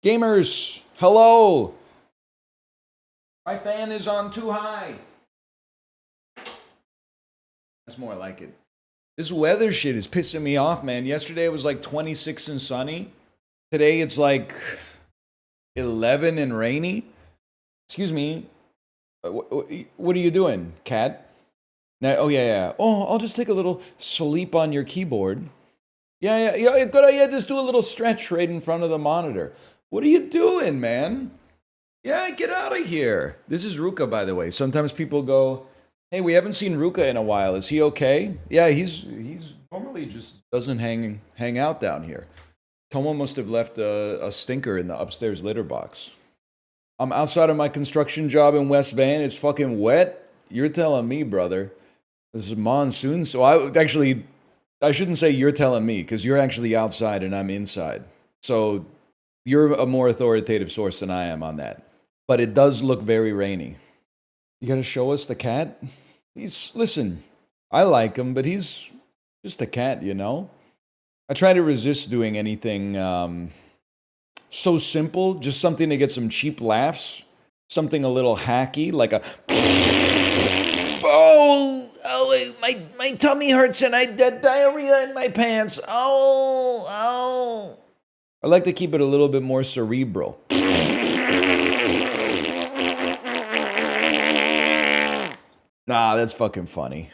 Gamers, hello! My fan is on too high. That's more like it. This weather shit is pissing me off, man. Yesterday it was like 26 and sunny. Today it's like 11 and rainy. Excuse me. What are you doing, cat? Now, oh, yeah. Oh, I'll just take a little sleep on your keyboard. Yeah, good idea. Just do a little stretch right in front of the monitor. What are you doing, man? Yeah, get out of here. This is Ruka, by the way. Sometimes people go, hey, we haven't seen Ruka in a while. Is he okay? Yeah, he's normally just doesn't hang out down here. Tomo must have left a stinker in the upstairs litter box. I'm outside of my construction job in West Van. It's fucking wet. You're telling me, brother. This is monsoon. So I shouldn't say you're telling me, because you're actually outside and I'm inside. So you're a more authoritative source than I am on that. But it does look very rainy. You gotta show us the cat? Listen, I like him, but he's just a cat, you know? I try to resist doing anything so simple, just something to get some cheap laughs, something a little hacky, like a my tummy hurts and I had diarrhea in my pants. Oh. I like to keep it a little bit more cerebral. Nah, that's fucking funny.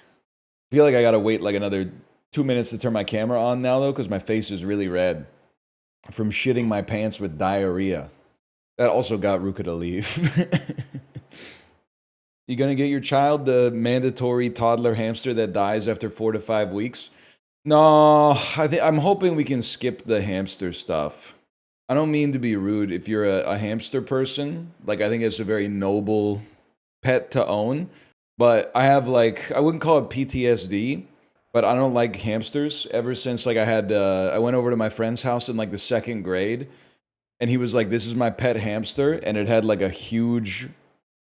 I feel like I gotta wait like another 2 minutes to turn my camera on now, though, because my face is really red from shitting my pants with diarrhea. That also got Ruka to leave. You gonna get your child the mandatory toddler hamster that dies after 4 to 5 weeks? No, I'm hoping we can skip the hamster stuff. I don't mean to be rude. If you're a hamster person, like, I think it's a very noble pet to own. But I have, like, I wouldn't call it PTSD, but I don't like hamsters ever since, like, I went over to my friend's house in, like, the 2nd grade, and he was like, this is my pet hamster, and it had, like, a huge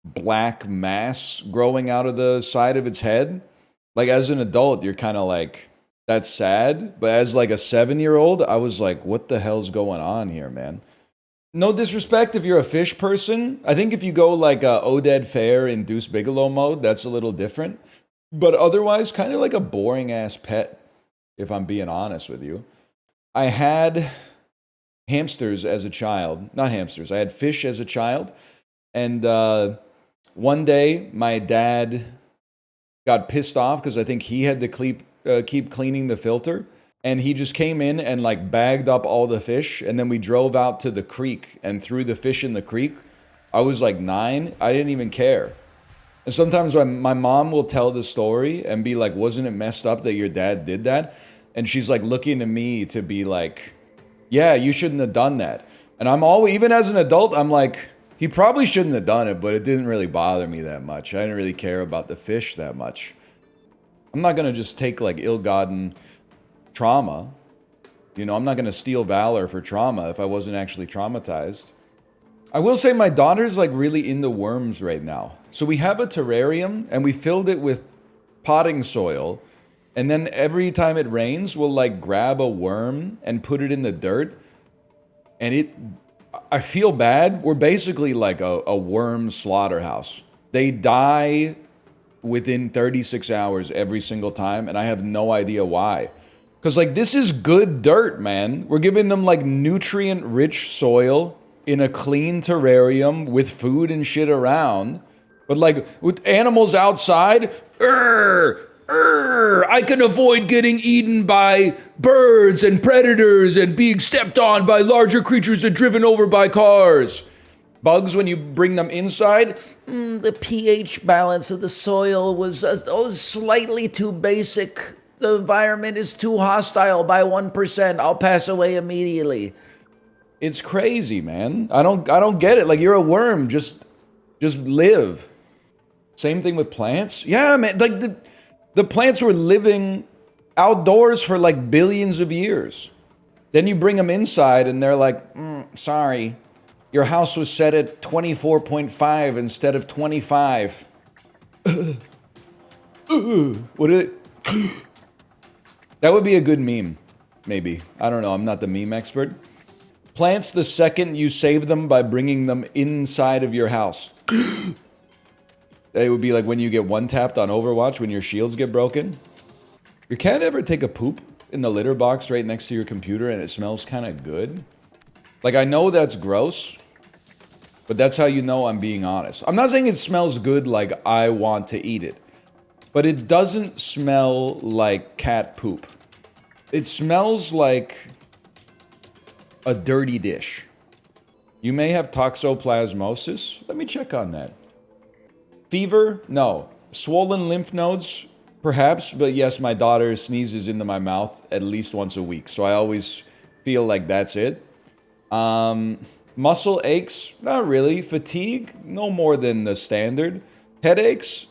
black mass growing out of the side of its head. Like, as an adult, you're kind of like, that's sad, but as, like, a 7-year-old, I was like, what the hell's going on here, man? No disrespect if you're a fish person. I think if you go like Oded Fair in Deuce Bigelow mode, that's a little different. But otherwise, kind of like a boring-ass pet, if I'm being honest with you. I had hamsters as a child. Not hamsters. I had fish as a child. And one day, my dad got pissed off because I think he had to keep cleaning the filter. And he just came in and like bagged up all the fish. And then we drove out to the creek and threw the fish in the creek. I was like 9. I didn't even care. And sometimes my mom will tell the story and be like, wasn't it messed up that your dad did that? And she's like looking to me to be like, yeah, you shouldn't have done that. And I'm always, even as an adult, I'm like, he probably shouldn't have done it, but it didn't really bother me that much. I didn't really care about the fish that much. I'm not going to just take like ill-gotten trauma. You know, I'm not going to steal valor for trauma if I wasn't actually traumatized. I will say my daughter's like really into worms right now. So we have a terrarium and we filled it with potting soil. And then every time it rains, we'll like grab a worm and put it in the dirt. And I feel bad. We're basically like a worm slaughterhouse. They die within 36 hours every single time. And I have no idea why. Because, like, this is good dirt, man. We're giving them, like, nutrient-rich soil in a clean terrarium with food and shit around. But, like, with animals outside, I can avoid getting eaten by birds and predators and being stepped on by larger creatures and driven over by cars. Bugs, when you bring them inside, the pH balance of the soil was slightly too basic. The environment is too hostile by 1%. I'll pass away immediately. It's crazy, man. I don't get it. Like, you're a worm. Just live. Same thing with plants. Yeah, man. Like the plants were living outdoors for like billions of years. Then you bring them inside and they're like, sorry, your house was set at 24.5 instead of 25. What is it? That would be a good meme, maybe. I don't know. I'm not the meme expert. plants the second you save them by bringing them inside of your house. It would be like when you get one-tapped on Overwatch when your shields get broken. Your cat ever take a poop in the litter box right next to your computer and it smells kind of good? Like, I know that's gross, but that's how you know I'm being honest. I'm not saying it smells good like I want to eat it, but it doesn't smell like cat poop. It smells like a dirty dish. You may have toxoplasmosis. Let me check on that. Fever? No. Swollen lymph nodes? Perhaps, but yes, my daughter sneezes into my mouth at least once a week, so I always feel like that's it. Muscle aches? Not really. Fatigue? No more than the standard. Headaches?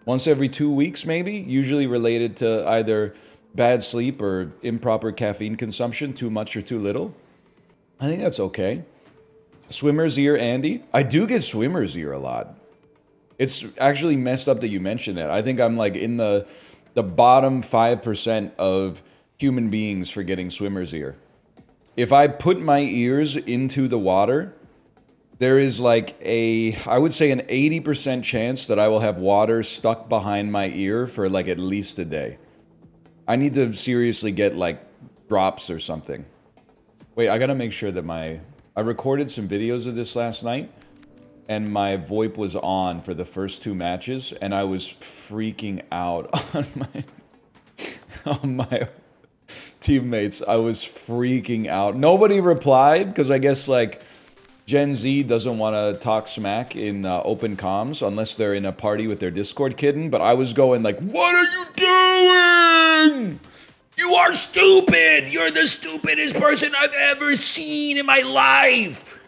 Once every 2 weeks, maybe. Usually related to either bad sleep or improper caffeine consumption, too much or too little. I think that's okay. Swimmer's ear, Andy? I do get swimmer's ear a lot. It's actually messed up that you mentioned that. I think I'm like in the bottom 5% of human beings for getting swimmer's ear. If I put my ears into the water, there is like I would say an 80% chance that I will have water stuck behind my ear for like at least a day. I need to seriously get like drops or something. Wait, I gotta make sure that I recorded some videos of this last night, and my VoIP was on for the first 2 matches, and I was freaking out on my teammates. I was freaking out. Nobody replied, because I guess like Gen Z doesn't want to talk smack in open comms unless they're in a party with their Discord kitten, but I was going like, what are you doing? You are stupid! You're the stupidest person I've ever seen in my life!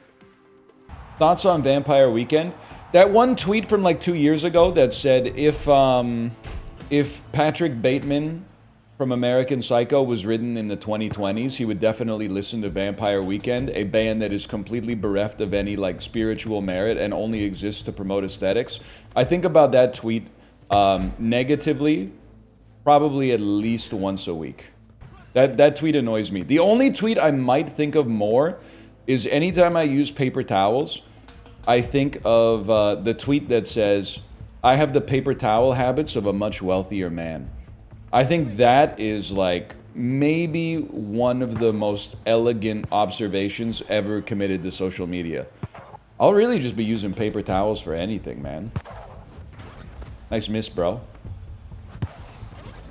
Thoughts on Vampire Weekend? That one tweet from like 2 years ago that said if Patrick Bateman from American Psycho was written in the 2020s, he would definitely listen to Vampire Weekend, a band that is completely bereft of any like spiritual merit and only exists to promote aesthetics. I think about that tweet negatively probably at least once a week. That tweet annoys me. The only tweet I might think of more is anytime I use paper towels, I think of the tweet that says, I have the paper towel habits of a much wealthier man. I think that is like maybe one of the most elegant observations ever committed to social media. I'll really just be using paper towels for anything, man. Nice miss, bro.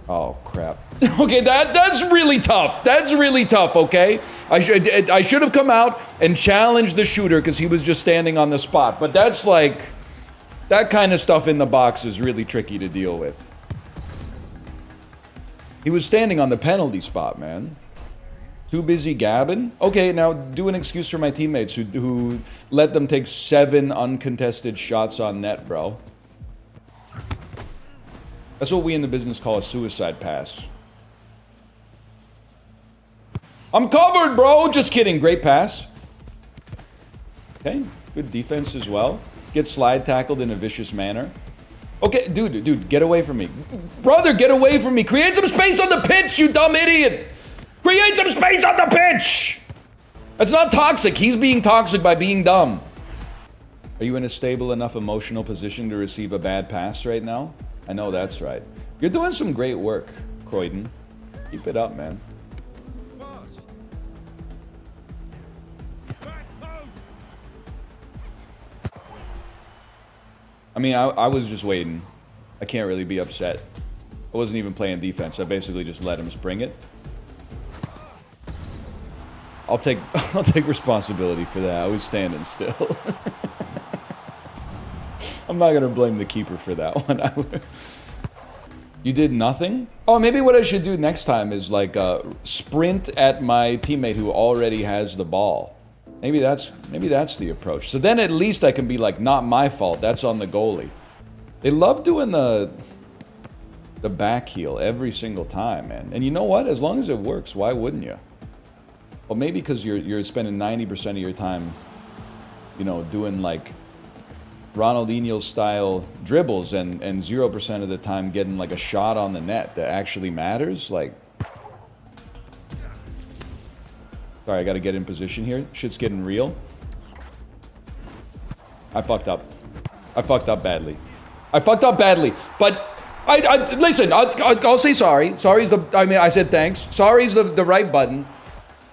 Oh, crap. Okay, that's really tough. That's really tough, okay? I should have come out and challenged the shooter because he was just standing on the spot. But that's like... that kind of stuff in the box is really tricky to deal with. He was standing on the penalty spot, man. Too busy gabbing? Okay, now do an excuse for my teammates who let them take 7 uncontested shots on net, bro. That's what we in the business call a suicide pass. I'm covered, bro! Just kidding. Great pass. Okay, good defense as well. Get slide tackled in a vicious manner. Okay, dude, get away from me. Brother, get away from me. Create some space on the pitch, you dumb idiot! Create some space on the pitch! That's not toxic. He's being toxic by being dumb. Are you in a stable enough emotional position to receive a bad pass right now? I know that's right. You're doing some great work, Croydon. Keep it up, man. I mean, I was just waiting. I can't really be upset. I wasn't even playing defense. I basically just let him spring it. I'll take responsibility for that. I was standing still. I'm not gonna blame the keeper for that one. You did nothing? Oh, maybe what I should do next time is like sprint at my teammate who already has the ball. Maybe that's the approach. So then at least I can be like, not my fault. That's on the goalie. They love doing the back heel every single time, man. And you know what? As long as it works, why wouldn't you? Well, maybe because you're spending 90% of your time, you know, doing like Ronaldinho style dribbles and 0% of the time getting like a shot on the net that actually matters. Like, Sorry, I gotta get in position here. Shit's getting real. I fucked up. I fucked up badly. I fucked up badly, but listen, I'll say sorry. Sorry's the, I mean, I said thanks. Sorry's the right button.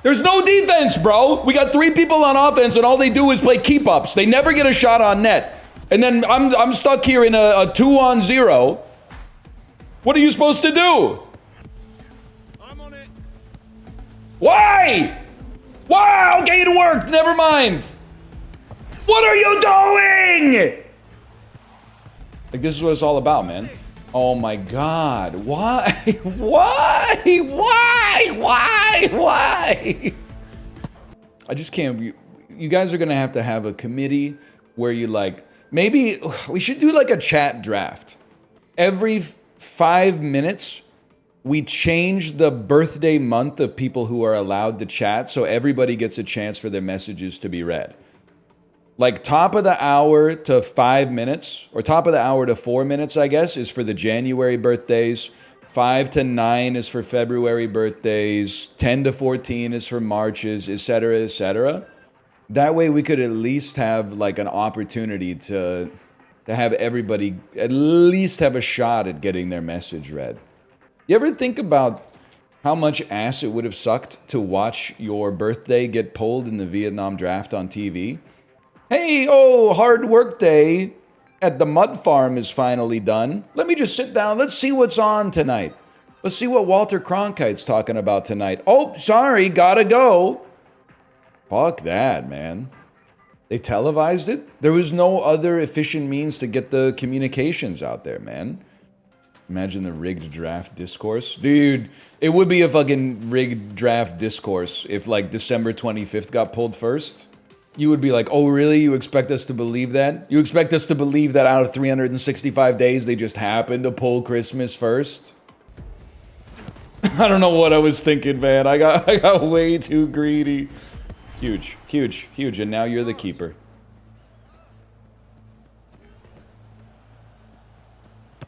There's no defense, bro. We got 3 people on offense and all they do is play keep-ups. They never get a shot on net. And then I'm stuck here in a 2-on-0. What are you supposed to do? I'm on it. Why? Why? Okay, it worked. Never mind. What are you doing? Like, this is what it's all about, man. Oh my God. Why? Why? I just can't. You guys are going to have a committee where you like, maybe we should do like a chat draft. Every 5 minutes, we change the birthday month of people who are allowed to chat so everybody gets a chance for their messages to be read. Like top of the hour to 5 minutes, or top of the hour to 4 minutes, I guess, is for the January birthdays. 5 to 9 is for February birthdays. 10 to 14 is for Marches, etc., etc. That way we could at least have like an opportunity to have everybody at least have a shot at getting their message read. You ever think about how much ass it would have sucked to watch your birthday get pulled in the Vietnam draft on TV? Hey, oh, hard work day at the mud farm is finally done. Let me just sit down. Let's see what's on tonight. Let's see what Walter Cronkite's talking about tonight. Oh, sorry, gotta go. Fuck that, man. They televised it? There was no other efficient means to get the communications out there, man. Imagine the rigged draft discourse. Dude, it would be a fucking rigged draft discourse if like December 25th got pulled first. You would be like, oh, really? You expect us to believe that? You expect us to believe that out of 365 days, they just happened to pull Christmas first? I don't know what I was thinking, man. I got way too greedy. Huge, huge, huge. And now you're the keeper.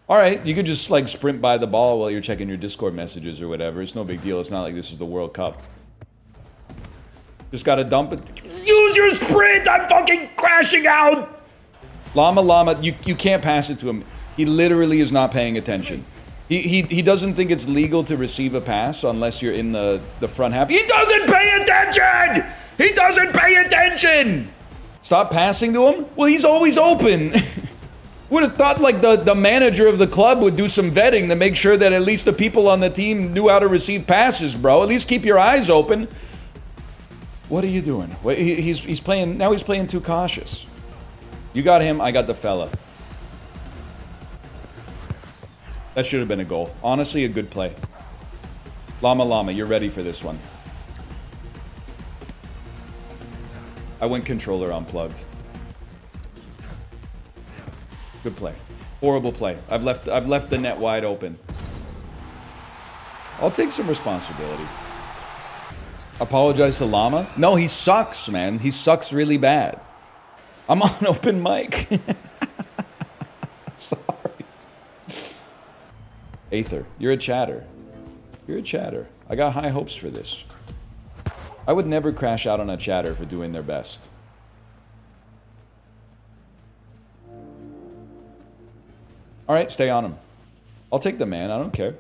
All right, you could just like sprint by the ball while you're checking your Discord messages or whatever. It's no big deal. It's not like this is the World Cup. Just gotta dump it. Use your sprint! I'm fucking crashing out! Llama, you can't pass it to him. He literally is not paying attention. He doesn't think it's legal to receive a pass unless you're in the front half. He doesn't pay attention! He doesn't pay attention! Stop passing to him? Well, he's always open. Would have thought like the manager of the club would do some vetting to make sure that at least the people on the team knew how to receive passes, bro. At least keep your eyes open. What are you doing? He's playing, now he's playing too cautious. You got him, I got the fella. That should have been a goal. Honestly, a good play. Llama, you're ready for this one. I went controller unplugged. Good play. Horrible play. I've left the net wide open. I'll take some responsibility. Apologize to Llama? No, he sucks, man. He sucks really bad. I'm on open mic. Sorry. Aether, you're a chatter. You're a chatter. I got high hopes for this. I would never crash out on a chatter for doing their best. Alright, stay on him. I'll take the man, I don't care.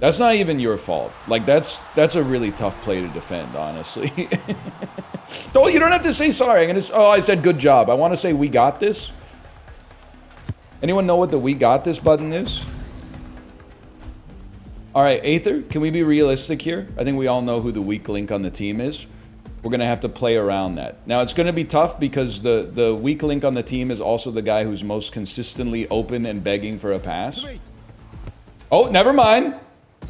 That's not even your fault. Like, that's a really tough play to defend, honestly. No, you don't have to say sorry. I said good job. I want to say we got this. Anyone know what the we got this button is? Alright, Aether, can we be realistic here? I think we all know who the weak link on the team is. We're going to have to play around that. Now, it's going to be tough because the weak link on the team is also the guy who's most consistently open and begging for a pass. Oh, never mind.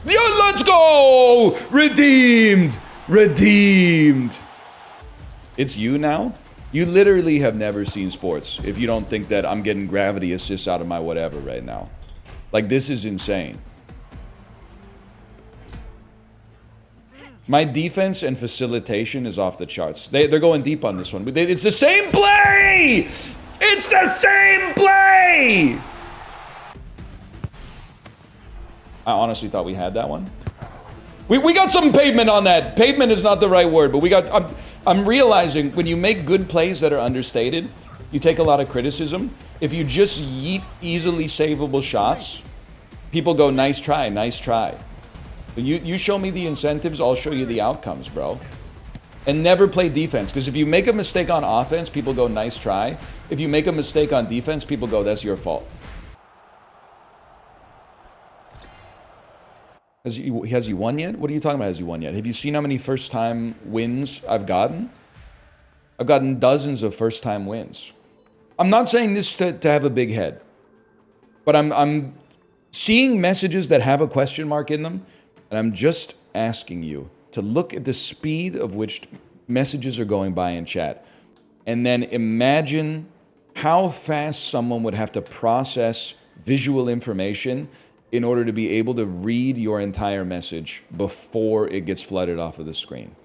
Yo, let's go! Redeemed! Redeemed! It's you now? You literally have never seen sports if you don't think that I'm getting gravity assists out of my whatever right now. Like, this is insane. My defense and facilitation is off the charts. They're going deep on this one. It's the same play! It's the same play! I honestly thought we had that one. We got some pavement on that. Pavement is not the right word, but we got. I'm realizing when you make good plays that are understated, you take a lot of criticism. If you just yeet easily savable shots, people go, nice try, nice try. But you show me the incentives, I'll show you the outcomes, bro. And never play defense, because if you make a mistake on offense, people go, nice try. If you make a mistake on defense, people go, that's your fault. Has he won yet? What are you talking about, has he won yet? Have you seen how many first-time wins I've gotten? I've gotten dozens of first-time wins. I'm not saying this to have a big head, but I'm seeing messages that have a question mark in them, and I'm just asking you to look at the speed of which messages are going by in chat, and then imagine how fast someone would have to process visual information in order to be able to read your entire message before it gets flooded off of the screen.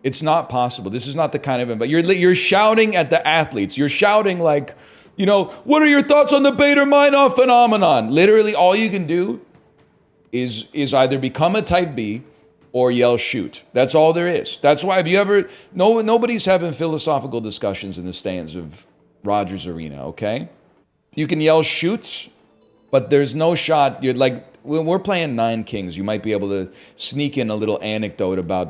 It's not possible. This is not the kind of, but you're shouting at the athletes. You're shouting like, you know, what are your thoughts on the Bader-Meinhof phenomenon? Literally all you can do is either become a type B or yell shoot. That's all there is. That's why, have you ever, nobody's having philosophical discussions in the stands of Rogers Arena, okay? You can yell shoot, but there's no shot. You're like, when we're playing Nine Kings, you might be able to sneak in a little anecdote about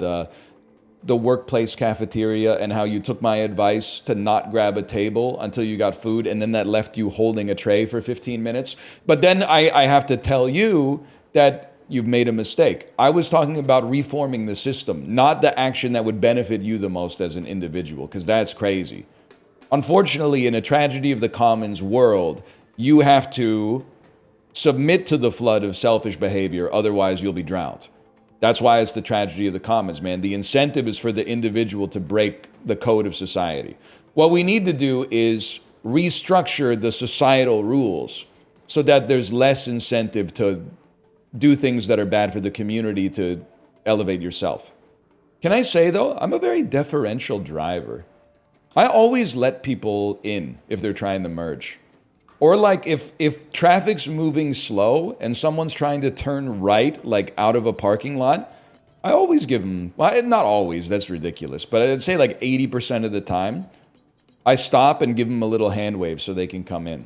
the workplace cafeteria and how you took my advice to not grab a table until you got food, and then that left you holding a tray for 15 minutes. But then I have to tell you that you've made a mistake. I was talking about reforming the system, not the action that would benefit you the most as an individual, because that's crazy. Unfortunately, in a tragedy of the commons world, you have to submit to the flood of selfish behavior, otherwise you'll be drowned. That's why it's the tragedy of the commons, man. The incentive is for the individual to break the code of society. What we need to do is restructure the societal rules so that there's less incentive to do things that are bad for the community to elevate yourself. Can I say, though, I'm a very deferential driver. I always let people in if they're trying to merge. Or like if traffic's moving slow and someone's trying to turn right, like out of a parking lot, I always give them, well, not always, that's ridiculous, but I'd say like 80% of the time, I stop and give them a little hand wave so they can come in.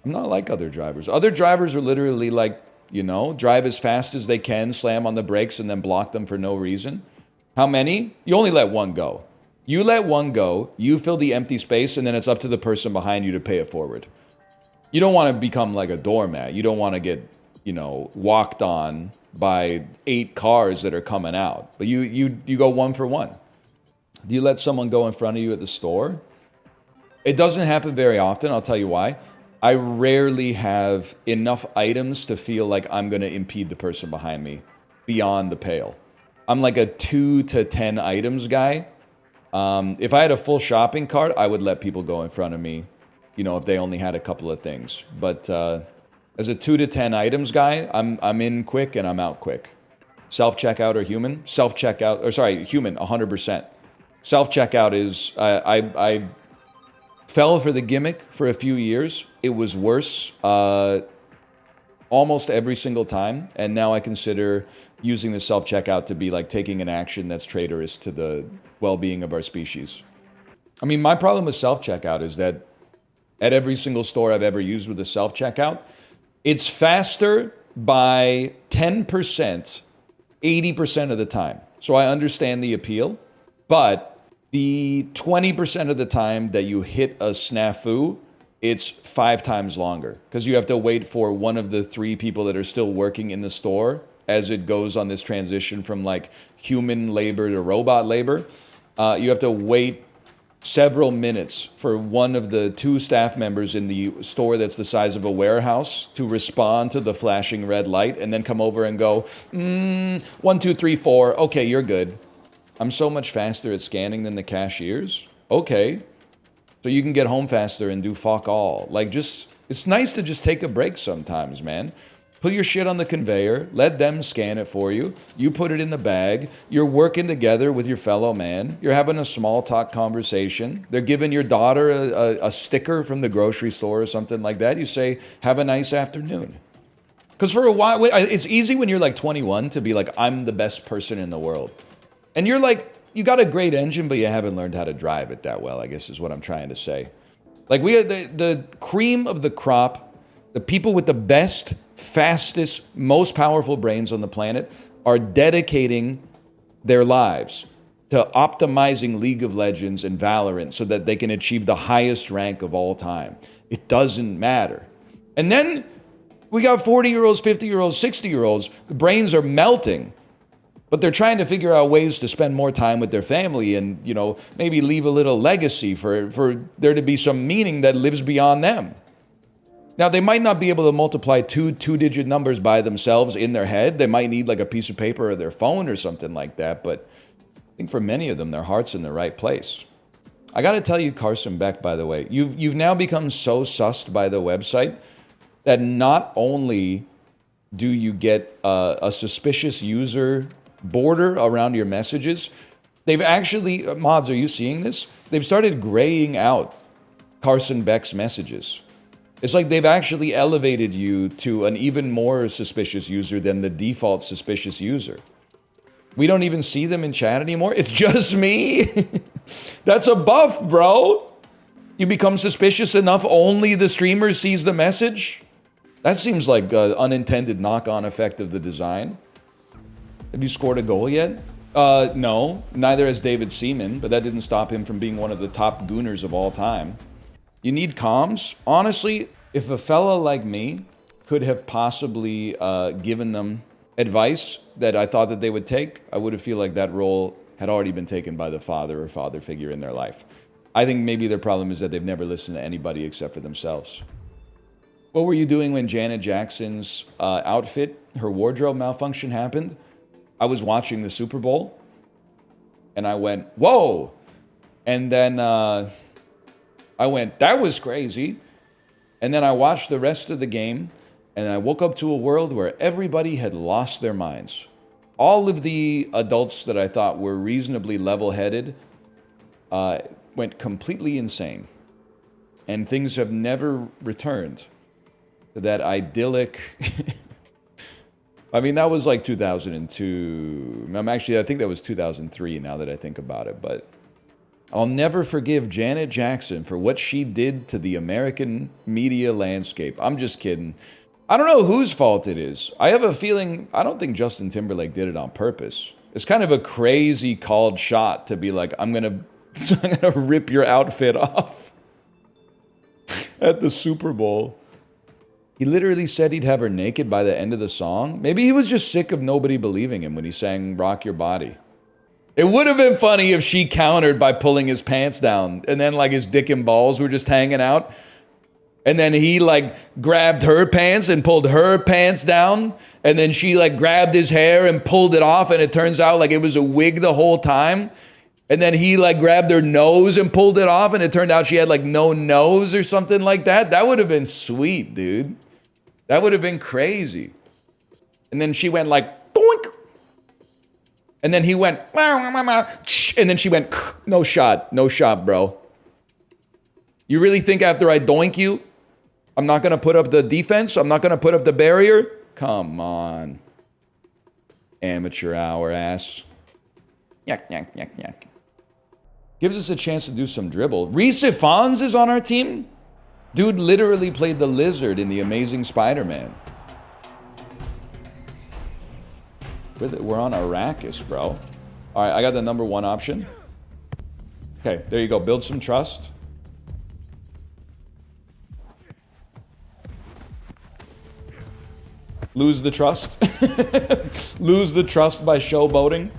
I'm not like other drivers. Other drivers are literally like, you know, drive as fast as they can, slam on the brakes, and then block them for no reason. How many? You only let one go. You let one go, you fill the empty space, and then it's up to the person behind you to pay it forward. You don't want to become like a doormat. You don't want to get, you know, walked on by 8 cars that are coming out. But you go one for one. Do you let someone go in front of you at the store? It doesn't happen very often. I'll tell you why. I rarely have enough items to feel like I'm going to impede the person behind me beyond the pale. I'm like a 2 to 10 items guy. If I had a full shopping cart, I would let people go in front of me, you know, if they only had a couple of things. But as a 2 to 10 items guy, I'm in quick and I'm out quick. Self-checkout or human? Self-checkout, or sorry, human, 100%. Self-checkout is, I fell for the gimmick for a few years. It was worse almost every single time. And now I consider using the self-checkout to be like taking an action that's traitorous to the well-being of our species. I mean, my problem with self-checkout is that at every single store I've ever used with a self-checkout, it's faster by 10%, 80% of the time. So I understand the appeal, but the 20% of the time that you hit a snafu, it's 5 times longer because you have to wait for one of the 3 people that are still working in the store as it goes on this transition from like human labor to robot labor. You have to wait several minutes for one of the 2 staff members in the store that's the size of a warehouse to respond to the flashing red light and then come over and go, 1, 2, 3, 4. Okay, you're good. I'm so much faster at scanning than the cashiers. Okay. So you can get home faster and do fuck all. Like just, it's nice to just take a break sometimes, man. Put your shit on the conveyor, let them scan it for you. You put it in the bag. You're working together with your fellow man. You're having a small talk conversation. They're giving your daughter a sticker from the grocery store or something like that. You say, have a nice afternoon. Because for a while, it's easy when you're like 21 to be like, I'm the best person in the world. And you're like, you got a great engine, but you haven't learned how to drive it that well, I guess is what I'm trying to say. Like we had the cream of the crop, the people with the best, fastest, most powerful brains on the planet are dedicating their lives to optimizing League of Legends and Valorant so that they can achieve the highest rank of all time. It doesn't matter. And then we got 40-year-olds, 50-year-olds, 60-year-olds. The brains are melting, but they're trying to figure out ways to spend more time with their family and, you know, maybe leave a little legacy for there to be some meaning that lives beyond them. Now, they might not be able to multiply two-digit numbers by themselves in their head. They might need like a piece of paper or their phone or something like that, but I think for many of them, their heart's in the right place. I got to tell you, Carson Beck, by the way, you've now become so sussed by the website that not only do you get a suspicious user border around your messages, they've actually, mods, are you seeing this? They've started graying out Carson Beck's messages. It's like they've actually elevated you to an even more suspicious user than the default suspicious user. We don't even see them in chat anymore. It's just me. That's a buff, bro. You become suspicious enough, only the streamer sees the message. That seems like an unintended knock-on effect of the design. Have you scored a goal yet? No, neither has David Seaman, but that didn't stop him from being one of the top gooners of all time. You need comms? Honestly, if a fella like me could have possibly given them advice that I thought that they would take, I would have feel like that role had already been taken by the father or father figure in their life. I think maybe their problem is that they've never listened to anybody except for themselves. What were you doing when Janet Jackson's outfit, her wardrobe malfunction happened? I was watching the Super Bowl, and I went, whoa! And then I went, that was crazy. And then I watched the rest of the game, and I woke up to a world where everybody had lost their minds. All of the adults that I thought were reasonably level-headed went completely insane. And things have never returned to that idyllic... I mean, that was like 2002. I think that was 2003 now that I think about it. But I'll never forgive Janet Jackson for what she did to the American media landscape. I'm just kidding. I don't know whose fault it is. I have a feeling, I don't think Justin Timberlake did it on purpose. It's kind of a crazy called shot to be like, I'm gonna rip your outfit off at the Super Bowl. He literally said he'd have her naked by the end of the song. Maybe he was just sick of nobody believing him when he sang Rock Your Body. It would have been funny if she countered by pulling his pants down and then like his dick and balls were just hanging out. And then he like grabbed her pants and pulled her pants down. And then she like grabbed his hair and pulled it off. And it turns out like it was a wig the whole time. And then he like grabbed her nose and pulled it off. And it turned out she had like no nose or something like that. That would have been sweet, dude. That would have been crazy. And then she went like, doink. And then he went, and then she went, no shot, bro. You really think after I doink you, I'm not going to put up the defense? I'm not going to put up the barrier? Come on. Amateur hour ass. Yak, yak, yak, yak. Gives us a chance to do some dribble. Reese Ifans is on our team? Dude literally played the lizard in The Amazing Spider-Man. We're on Arrakis, bro. All right, I got the number one option. Okay, there you go. Build some trust. Lose the trust. Lose the trust by showboating.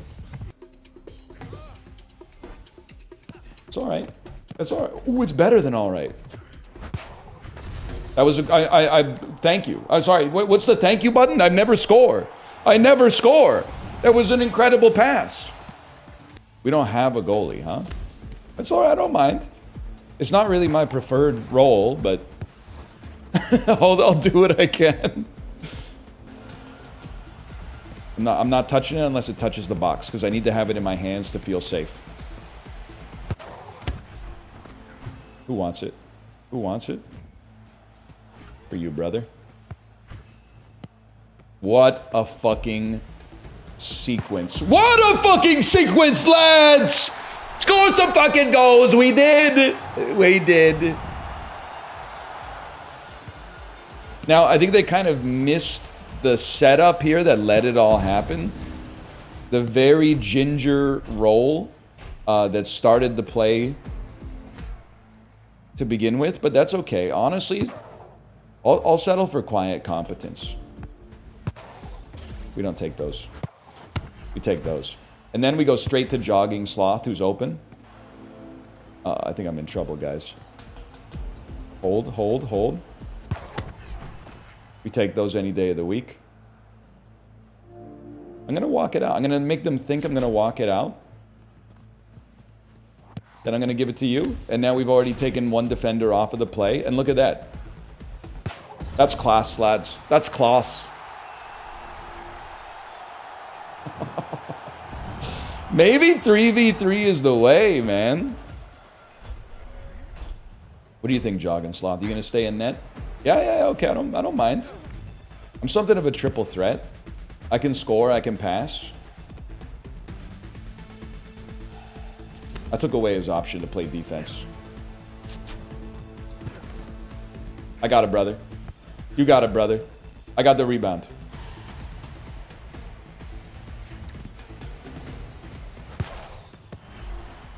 It's all right. It's all right. Ooh, it's better than all right. That was I thank you. I'm sorry. What's the thank you button? I never score. That was an incredible pass. We don't have a goalie, huh? That's all right. I don't mind. It's not really my preferred role, but I'll do what I can. I'm not touching it unless it touches the box because I need to have it in my hands to feel safe. Who wants it? Who wants it? For you, brother. What a fucking sequence. What a fucking sequence, lads! Score some fucking goals. We did. We did. Now, I think they kind of missed the setup here that let it all happen. The very ginger roll that started the play to begin with, but that's okay. Honestly, I'll settle for quiet competence. We don't take those. We take those. And then we go straight to jogging sloth, who's open. I think I'm in trouble, guys. Hold, hold, hold. We take those any day of the week. I'm going to walk it out. I'm going to make them think I'm going to walk it out. Then I'm going to give it to you. And now we've already taken one defender off of the play. And look at that. That's class, lads. That's class. Maybe 3v3 is the way, man. What do you think, Jogging Sloth? You going to stay in net? Yeah, okay. I don't mind. I'm something of a triple threat. I can score, I can pass. I took away his option to play defense. I got it, brother. You got it, brother. I got the rebound.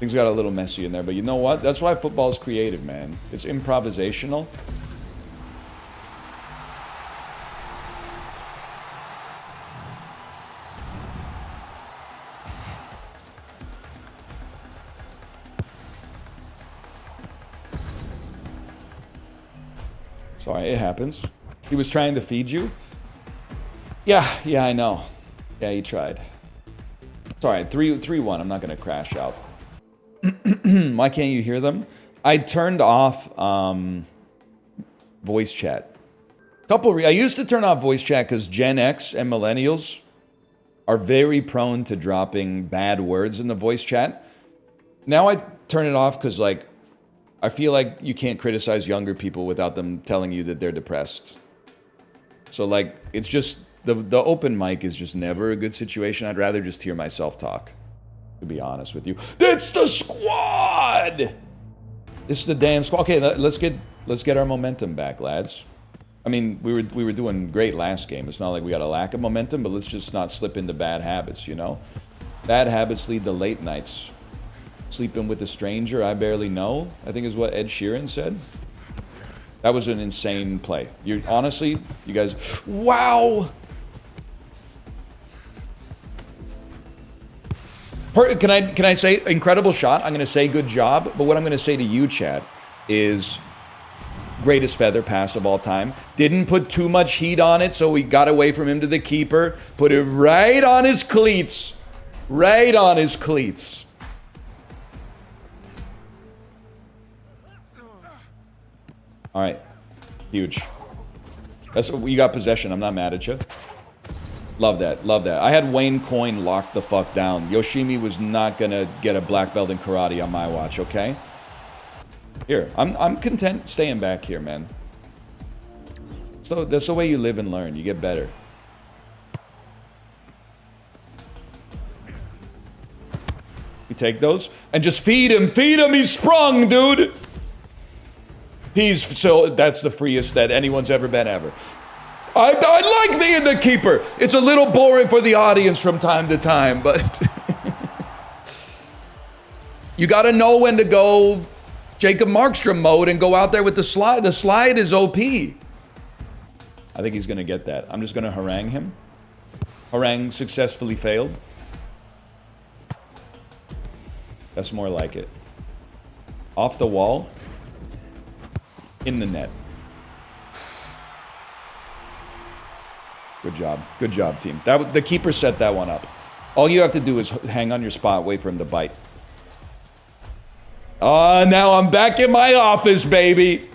Things got a little messy in there, but you know what? That's why football is creative, man. It's improvisational. Sorry, it happens. He was trying to feed you? Yeah, I know. Yeah, he tried. It's all right, 3-1. I'm not going to crash out. Why can't you hear them? I turned off voice chat. I used to turn off voice chat because Gen X and millennials are very prone to dropping bad words in the voice chat. Now I turn it off because, like, I feel like you can't criticize younger people without them telling you that they're depressed. So, like, it's just, the open mic is just never a good situation. I'd rather just hear myself talk, to be honest with you. It's the squad! It's the damn squad. Okay, let's get our momentum back, lads. I mean, we were doing great last game. It's not like we got a lack of momentum, but let's just not slip into bad habits, you know? Bad habits lead to late nights. Sleeping with a stranger I barely know, I think is what Ed Sheeran said. That was an insane play. Honestly, you guys, wow! Can I say incredible shot? I'm going to say good job, but what I'm going to say to you, Chad, is greatest feather pass of all time. Didn't put too much heat on it, so we got away from him to the keeper. Put it right on his cleats. Right on his cleats. All right. Huge. You got possession. I'm not mad at you. Love that. Love that. I had Wayne Coyne locked the fuck down. Yoshimi was not going to get a black belt in karate on my watch, okay? Here. I'm content staying back here, man. So that's the way you live and learn. You get better. You take those and just feed him. Feed him. He's sprung, dude. That's the freest that anyone's ever been ever. I like being the keeper. It's a little boring for the audience from time to time, but you got to know when to go Jacob Markstrom mode and go out there with the slide. The slide is OP. I think he's going to get that. I'm just going to harangue him. Harangue successfully failed. That's more like it. Off the wall. In the net. Good job. Good job, team. The keeper set that one up. All you have to do is hang on your spot, wait for him to bite. Now I'm back in my office, baby.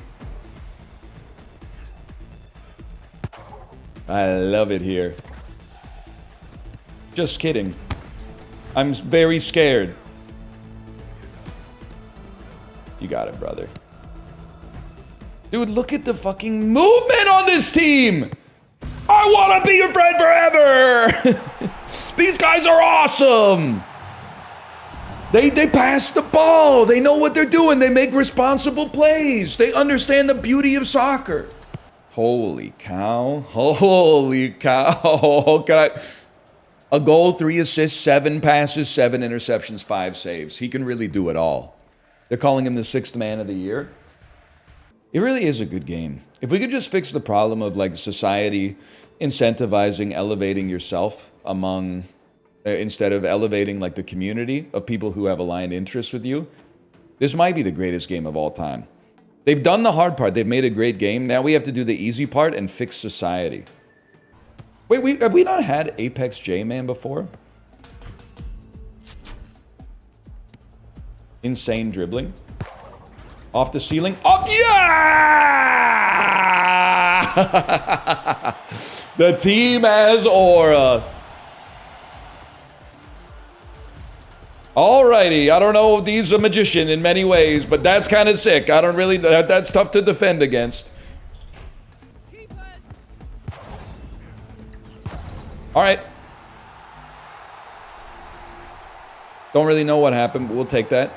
I love it here. Just kidding. I'm very scared. You got it, brother. Dude, look at the fucking movement on this team! I want to be your friend forever. These guys are awesome. They pass the ball. They know what they're doing. They make responsible plays. They understand the beauty of soccer. Holy cow. Holy cow. A goal, 3 assists, 7 passes, 7 interceptions, 5 saves. He can really do it all. They're calling him the 6th man of the year. It really is a good game. If we could just fix the problem of like society incentivizing elevating yourself among instead of elevating like the community of people who have aligned interests with you, this might be the greatest game of all time. They've done the hard part. They've made a great game. Now we have to do the easy part and fix society. Wait, have we not had Apex J-Man before? Insane dribbling. Off the ceiling. Oh, yeah! The team has aura. Alrighty, I don't know if he's a magician in many ways, but that's kind of sick. I don't really, that's tough to defend against. Alright. Don't really know what happened, but we'll take that.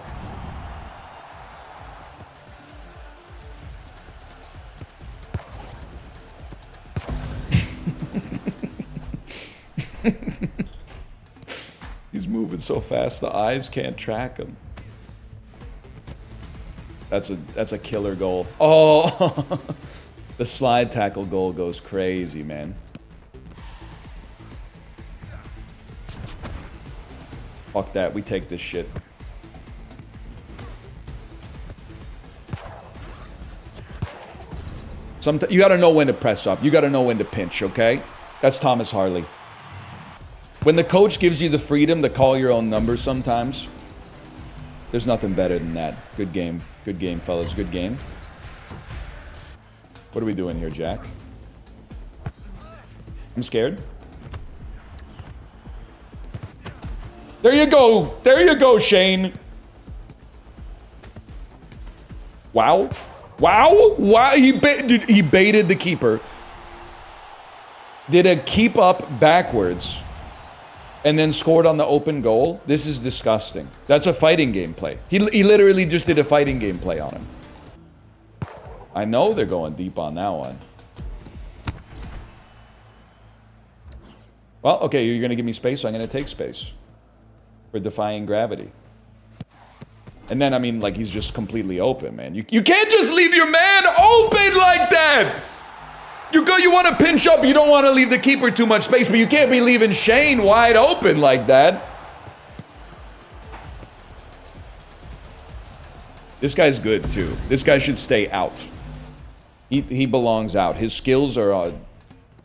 He's moving so fast the eyes can't track him. That's a killer goal. Oh, the slide tackle goal goes crazy, man. Fuck that, we take this shit. Sometimes you gotta know when to press up. You gotta know when to pinch, okay? That's Thomas Harley. When the coach gives you the freedom to call your own numbers sometimes, there's nothing better than that. Good game. Good game, fellas. Good game. What are we doing here, Jack? I'm scared. There you go. There you go, Shane. Wow. Wow. Wow. He baited the keeper. Did a keep up backwards. And then scored on the open goal. This is disgusting. That's a fighting game play. He literally just did a fighting game play on him. I know they're going deep on that one. Well, okay, you're going to give me space, so I'm going to take space. For defying gravity. And then, I mean, like, he's just completely open, man. You can't just leave your man open like that! You want to pinch up, you don't want to leave the keeper too much space, but you can't be leaving Shane wide open like that. This guy's good, too. This guy should stay out. He belongs out. His skills are in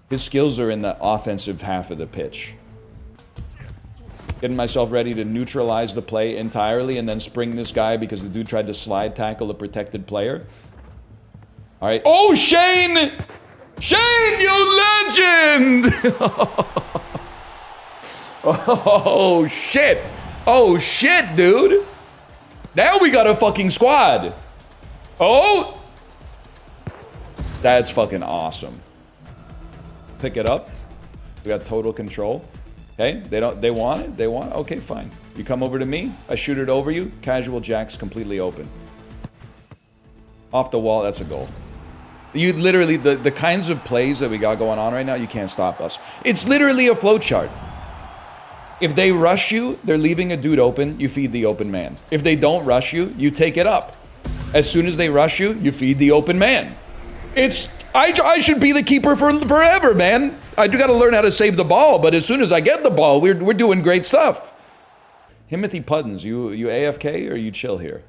the offensive half of the pitch. Getting myself ready to neutralize the play entirely and then spring this guy because the dude tried to slide tackle a protected player. All right. Oh, Shane! Shane, you legend! Oh, shit. Oh, shit, dude. Now we got a fucking squad. Oh! That's fucking awesome. Pick it up. We got total control. Okay, they want it? They want it? Okay, fine. You come over to me, I shoot it over you. Casual Jack's completely open. Off the wall, that's a goal. You literally, the kinds of plays that we got going on right now, you can't stop us. It's literally a flowchart. If they rush you, they're leaving a dude open, you feed the open man. If they don't rush you, you take it up. As soon as they rush you, you feed the open man. I should be the keeper for forever, man. I do got to learn how to save the ball, but as soon as I get the ball, we're doing great stuff. Timothy Puddins, you AFK or you chill here?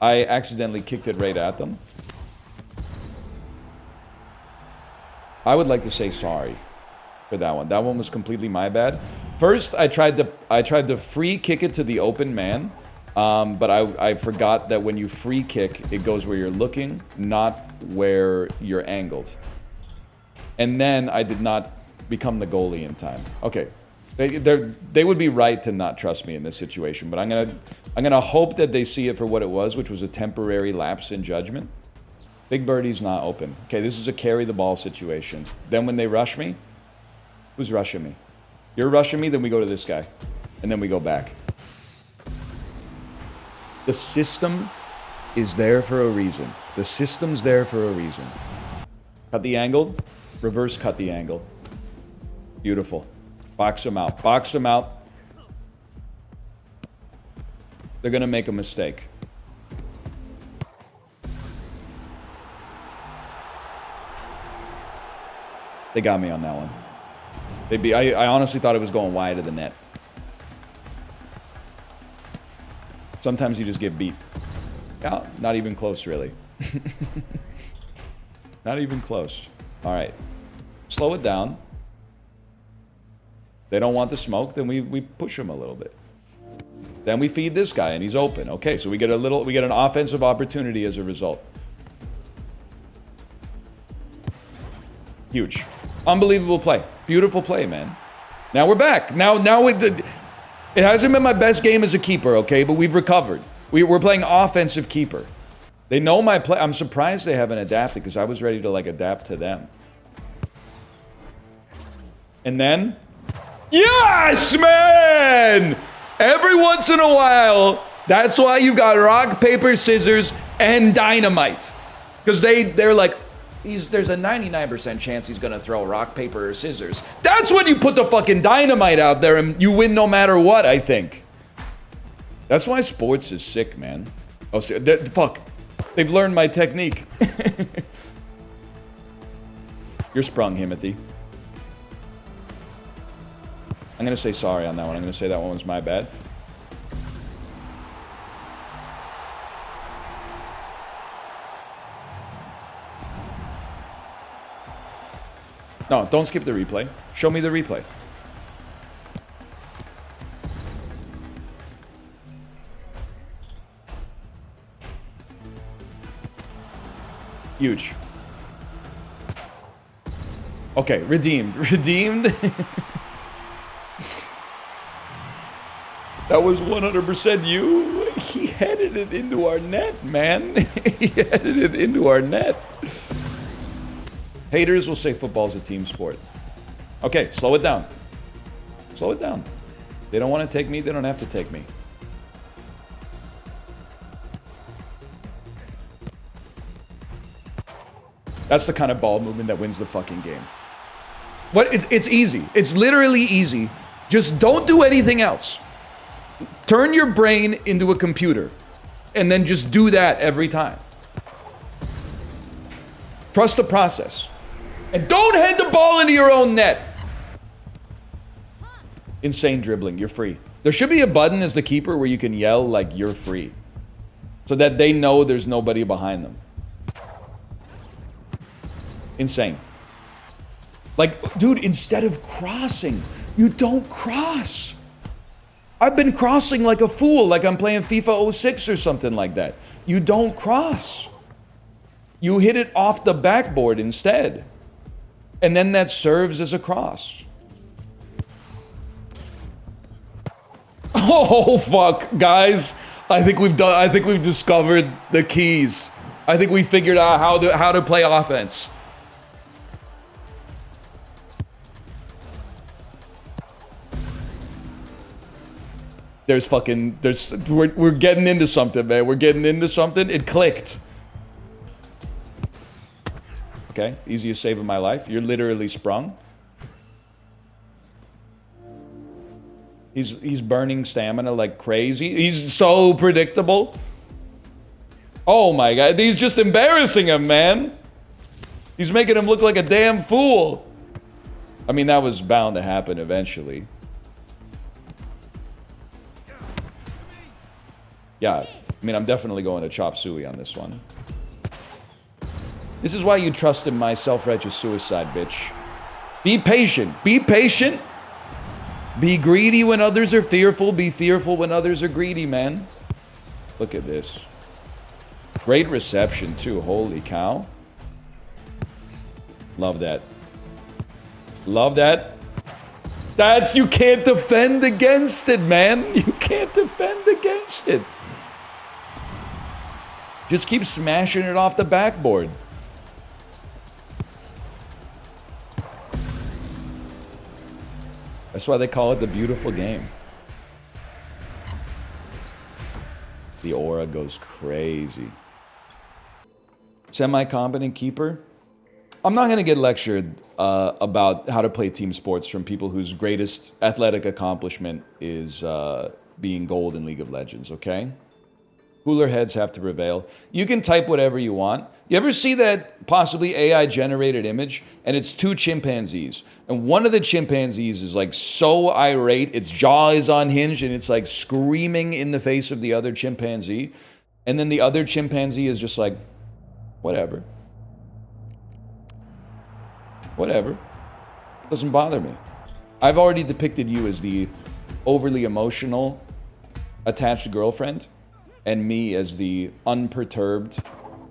I accidentally kicked it right at them. I would like to say sorry for that one. That one was completely my bad. First, I tried to free kick it to the open man, but I forgot that when you free kick, it goes where you're looking, not where you're angled. And then I did not become the goalie in time. Okay. They would be right to not trust me in this situation, but I'm gonna hope that they see it for what it was, which was a temporary lapse in judgment. Big birdie's not open. Okay, this is a carry the ball situation. Then when they rush me, who's rushing me? You're rushing me, then we go to this guy. And then we go back. The system is there for a reason. The system's there for a reason. Cut the angle. Reverse cut the angle. Beautiful. Box them out. Box them out. They're going to make a mistake. They got me on that one. I honestly thought it was going wide of the net. Sometimes you just get beat. Yeah, not even close, really. Not even close. All right. Slow it down. They don't want the smoke, then we push them a little bit. Then we feed this guy, and he's open. Okay, so we get an offensive opportunity as a result. Huge. Unbelievable play. Beautiful play, man. Now we're back. Now it hasn't been my best game as a keeper, okay? But we've recovered. We're playing offensive keeper. They know my play. I'm surprised they haven't adapted because I was ready to, like, adapt to them. And then... Yes, man! Every once in a while, that's why you got rock, paper, scissors, and dynamite. Because they're like... There's a 99% chance he's gonna throw rock, paper, or scissors. That's when you put the fucking dynamite out there and you win no matter what, I think. That's why sports is sick, man. Oh, fuck. They've learned my technique. You're sprung, Himothy. I'm gonna say sorry on that one. I'm gonna say that one was my bad. No, don't skip the replay. Show me the replay. Huge. Okay, redeemed. Redeemed. That was 100% you. He headed it into our net, man. He headed it into our net. Haters will say football's a team sport. Okay, slow it down. Slow it down. They don't want to take me, they don't have to take me. That's the kind of ball movement that wins the fucking game. What? It's easy. It's literally easy. Just don't do anything else. Turn your brain into a computer. And then just do that every time. Trust the process. And don't head the ball into your own net. Insane dribbling. You're free. There should be a button as the keeper where you can yell like you're free. So that they know there's nobody behind them. Insane. Like, dude, instead of crossing, you don't cross. I've been crossing like a fool, like I'm playing FIFA 06 or something like that. You don't cross. You hit it off the backboard instead. And then that serves as a cross. Oh, fuck, guys. I think we've discovered the keys. I think we figured out how to play offense. We're getting into something, man. We're getting into something. It clicked. Okay, easiest save of my life. You're literally sprung. He's burning stamina like crazy. He's so predictable. Oh my god, he's just embarrassing him, man. He's making him look like a damn fool. I mean, that was bound to happen eventually. Yeah, I mean, I'm definitely going to chop suey on this one. This is why you trust in my self-righteous suicide, bitch. Be patient. Be patient. Be greedy when others are fearful. Be fearful when others are greedy, man. Look at this. Great reception, too. Holy cow. Love that. Love that. You can't defend against it, man. You can't defend against it. Just keep smashing it off the backboard. That's why they call it the beautiful game. The aura goes crazy. Semi-competent keeper. I'm not going to get lectured about how to play team sports from people whose greatest athletic accomplishment is being gold in League of Legends, okay? Cooler heads have to prevail. You can type whatever you want. You ever see that possibly AI-generated image? And it's two chimpanzees. And one of the chimpanzees is like so irate, its jaw is unhinged, and it's like screaming in the face of the other chimpanzee. And then the other chimpanzee is just like, whatever. Whatever. Doesn't bother me. I've already depicted you as the overly emotional, attached girlfriend, and me as the unperturbed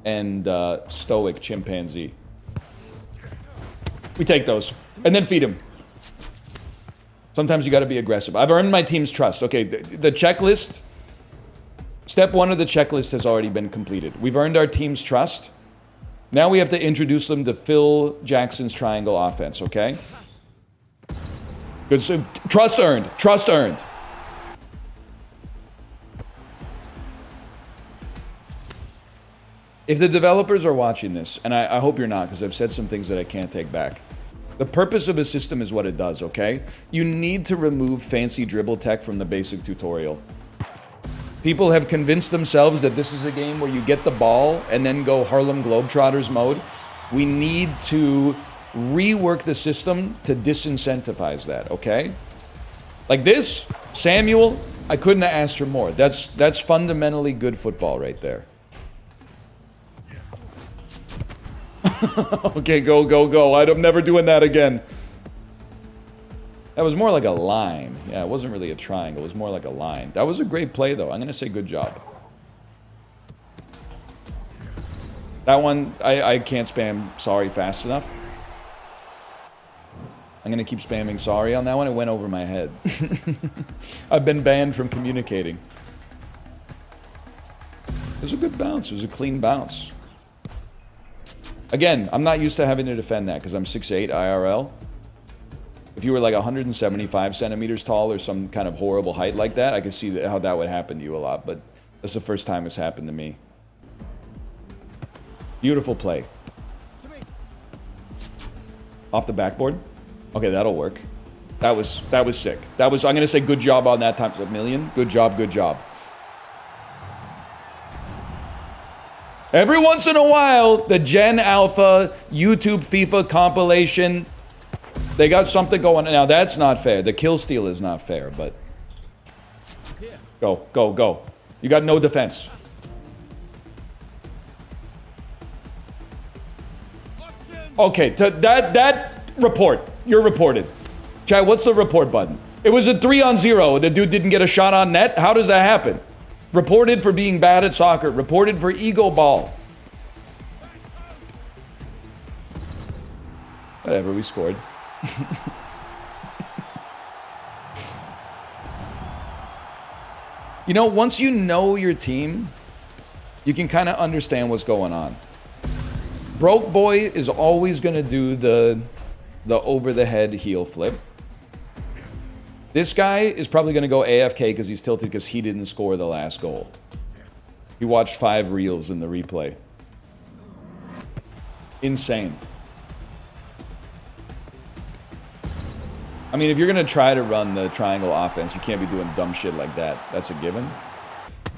and stoic chimpanzee. We take those, and then feed him. Sometimes you gotta be aggressive. I've earned my team's trust. Okay, the checklist, step one of the checklist has already been completed. We've earned our team's trust. Now we have to introduce them to Phil Jackson's triangle offense, okay? Good, so trust earned, trust earned. If the developers are watching this, and I hope you're not, because I've said some things that I can't take back. The purpose of a system is what it does, okay? You need to remove fancy dribble tech from the basic tutorial. People have convinced themselves that this is a game where you get the ball and then go Harlem Globetrotters mode. We need to rework the system to disincentivize that, okay? Like this, Samuel, I couldn't have asked for more. That's fundamentally good football right there. Okay, go, go, go. I'm never doing that again. That was more like a line. Yeah, it wasn't really a triangle. It was more like a line. That was a great play, though. I'm going to say good job. That one, I can't spam sorry fast enough. I'm going to keep spamming sorry on that one. It went over my head. I've been banned from communicating. It was a good bounce. It was a clean bounce. Again, I'm not used to having to defend that because I'm 6'8" IRL. If you were like 175 centimeters tall or some kind of horrible height like that, I could see how that would happen to you a lot, but that's the first time it's happened to me. Beautiful play. Off the backboard? Okay, that'll work. That was sick. I'm gonna say good job on that times a million. Good job, good job. Every once in a while, the Gen Alpha YouTube FIFA compilation, they got something going. Now, that's not fair. The kill steal is not fair, but... Go, go, go. You got no defense. Okay, that report. You're reported. Chat, what's the report button? It was a 3-on-0. The dude didn't get a shot on net. How does that happen? Reported for being bad at soccer. Reported for ego ball. Whatever, we scored. You know, once you know your team, you can kind of understand what's going on. Broke boy is always going to do the over-the-head heel flip. This guy is probably going to go AFK because he's tilted because he didn't score the last goal. He watched 5 reels in the replay. Insane. I mean, if you're going to try to run the triangle offense, you can't be doing dumb shit like that. That's a given.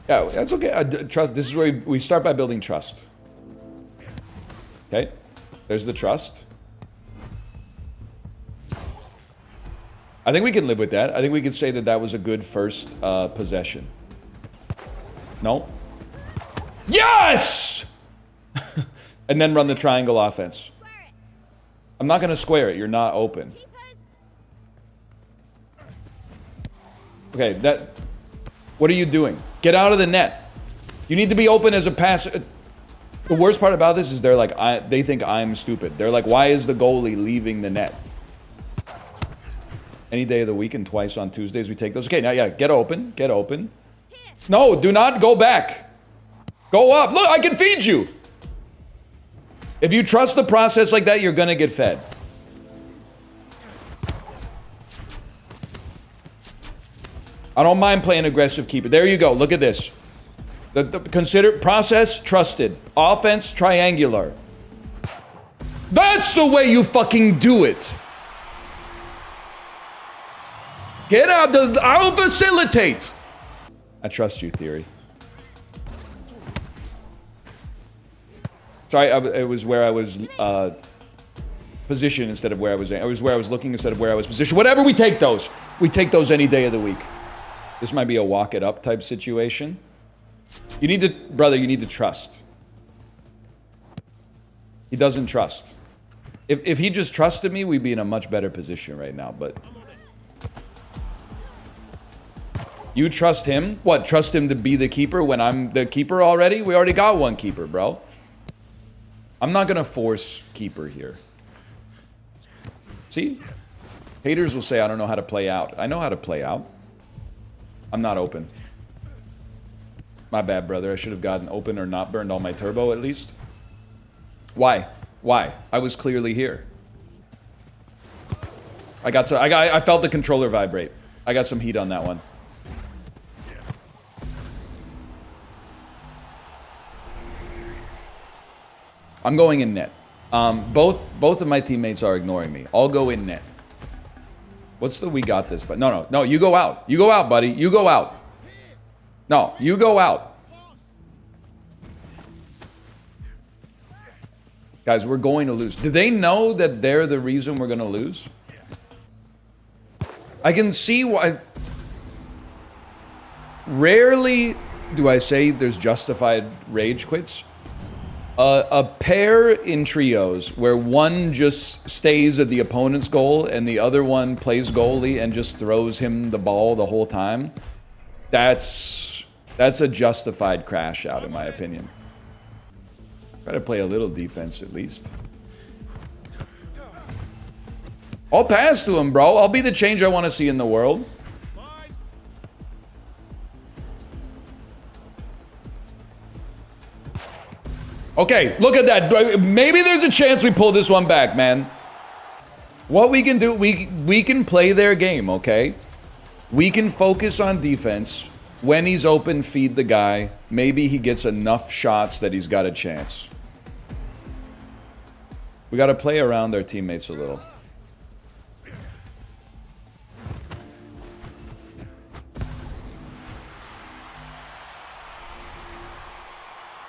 Yeah, that's okay. Trust. This is where we start by building trust. Okay? There's the trust. I think we can live with that. I think we can say that that was a good first possession. No? Yes! And then run the triangle offense. I'm not going to square it. You're not open. Okay, that... What are you doing? Get out of the net. You need to be open as a passer. The worst part about this is they're like, they think I'm stupid. They're like, why is the goalie leaving the net? Any day of the week and twice on Tuesdays we take those. Okay, now yeah, get open, get open. No, do not go back. Go up. Look, I can feed you. If you trust the process like that, you're gonna get fed. I don't mind playing aggressive keeper. There you go. Look at this. Consider process trusted. Offense triangular. That's the way you fucking do it. Get out. I'll facilitate. I trust you, Theory. Sorry, it was where I was positioned instead of where I was. It was where I was looking instead of where I was positioned. Whatever, we take those. We take those any day of the week. This might be a walk it up type situation. You need to, brother, you need to trust. He doesn't trust. If he just trusted me, we'd be in a much better position right now, but... You trust him? What, trust him to be the keeper when I'm the keeper already? We already got one keeper, bro. I'm not gonna force keeper here. See? Haters will say I don't know how to play out. I know how to play out. I'm not open. My bad, brother. I should have gotten open or not burned all my turbo at least. Why? Why? I was clearly here. I felt the controller vibrate. I got some heat on that one. I'm going in net. Both of my teammates are ignoring me. I'll go in net. What's the we got this? But no, you go out. You go out, buddy. You go out. No, you go out. Guys, we're going to lose. Do they know that they're the reason we're going to lose? I can see why. Rarely do I say there's justified rage quits. A pair in trios where one just stays at the opponent's goal and the other one plays goalie and just throws him the ball the whole time. That's a justified crash out, in my opinion. Try to play a little defense at least. I'll pass to him, bro. I'll be the change I want to see in the world. Okay, look at that. Maybe there's a chance we pull this one back, man. What we can do, we can play their game, okay? We can focus on defense. When he's open, feed the guy. Maybe he gets enough shots that he's got a chance. We got to play around our teammates a little.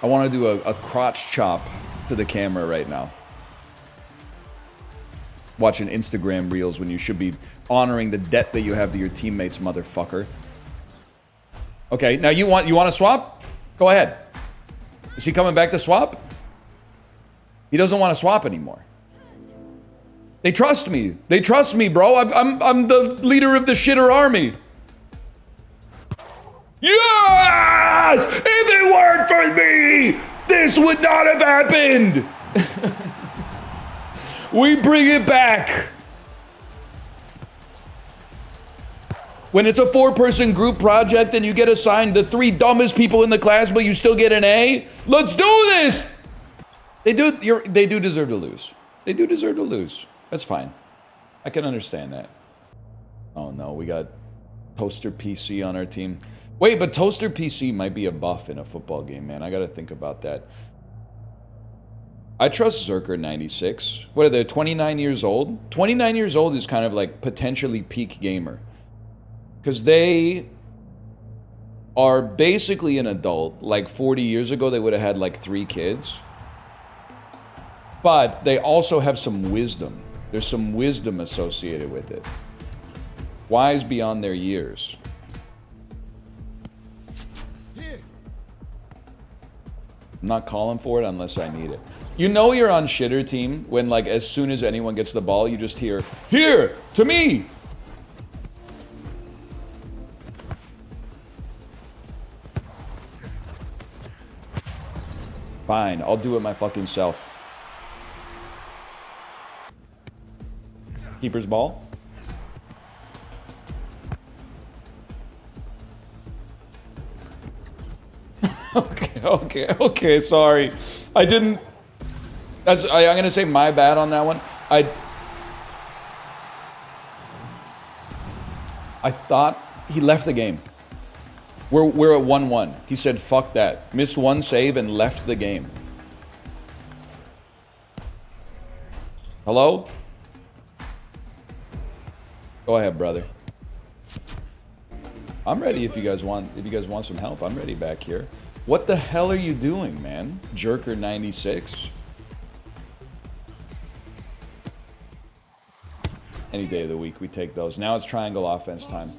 I want to do a crotch chop to the camera right now. Watching Instagram reels when you should be honoring the debt that you have to your teammates, motherfucker. Okay, now you want to swap? Go ahead. Is he coming back to swap? He doesn't want to swap anymore. They trust me. They trust me, bro. I'm the leader of the shitter army. Yes! If it weren't for me, this would not have happened. We bring it back. When it's a 4-person group project and you get assigned the 3 dumbest people in the class, but you still get an A, let's do this. They do deserve to lose. They do deserve to lose. That's fine. I can understand that. Oh no, we got Toaster PC on our team. Wait, but Toaster PC might be a buff in a football game, man. I gotta think about that. I trust Zerker 96. What are they, 29 years old? 29 years old is kind of like potentially peak gamer. Because they are basically an adult. Like 40 years ago, they would have had like 3 kids. But they also have some wisdom. There's some wisdom associated with it. Wise beyond their years. I'm not calling for it unless I need it. You know you're on shitter team when, like, as soon as anyone gets the ball, you just hear, "Here, to me!" Fine, I'll do it my fucking self. Keeper's ball. Okay. Okay, sorry. I didn't... I'm gonna say my bad on that one. I thought he left the game. We're at 1-1. He said, fuck that. Missed one save and left the game. Hello? Go ahead, brother. I'm ready if you guys want some help. I'm ready back here. What the hell are you doing, man? Zerker 96. Any day of the week, we take those. Now it's triangle offense time.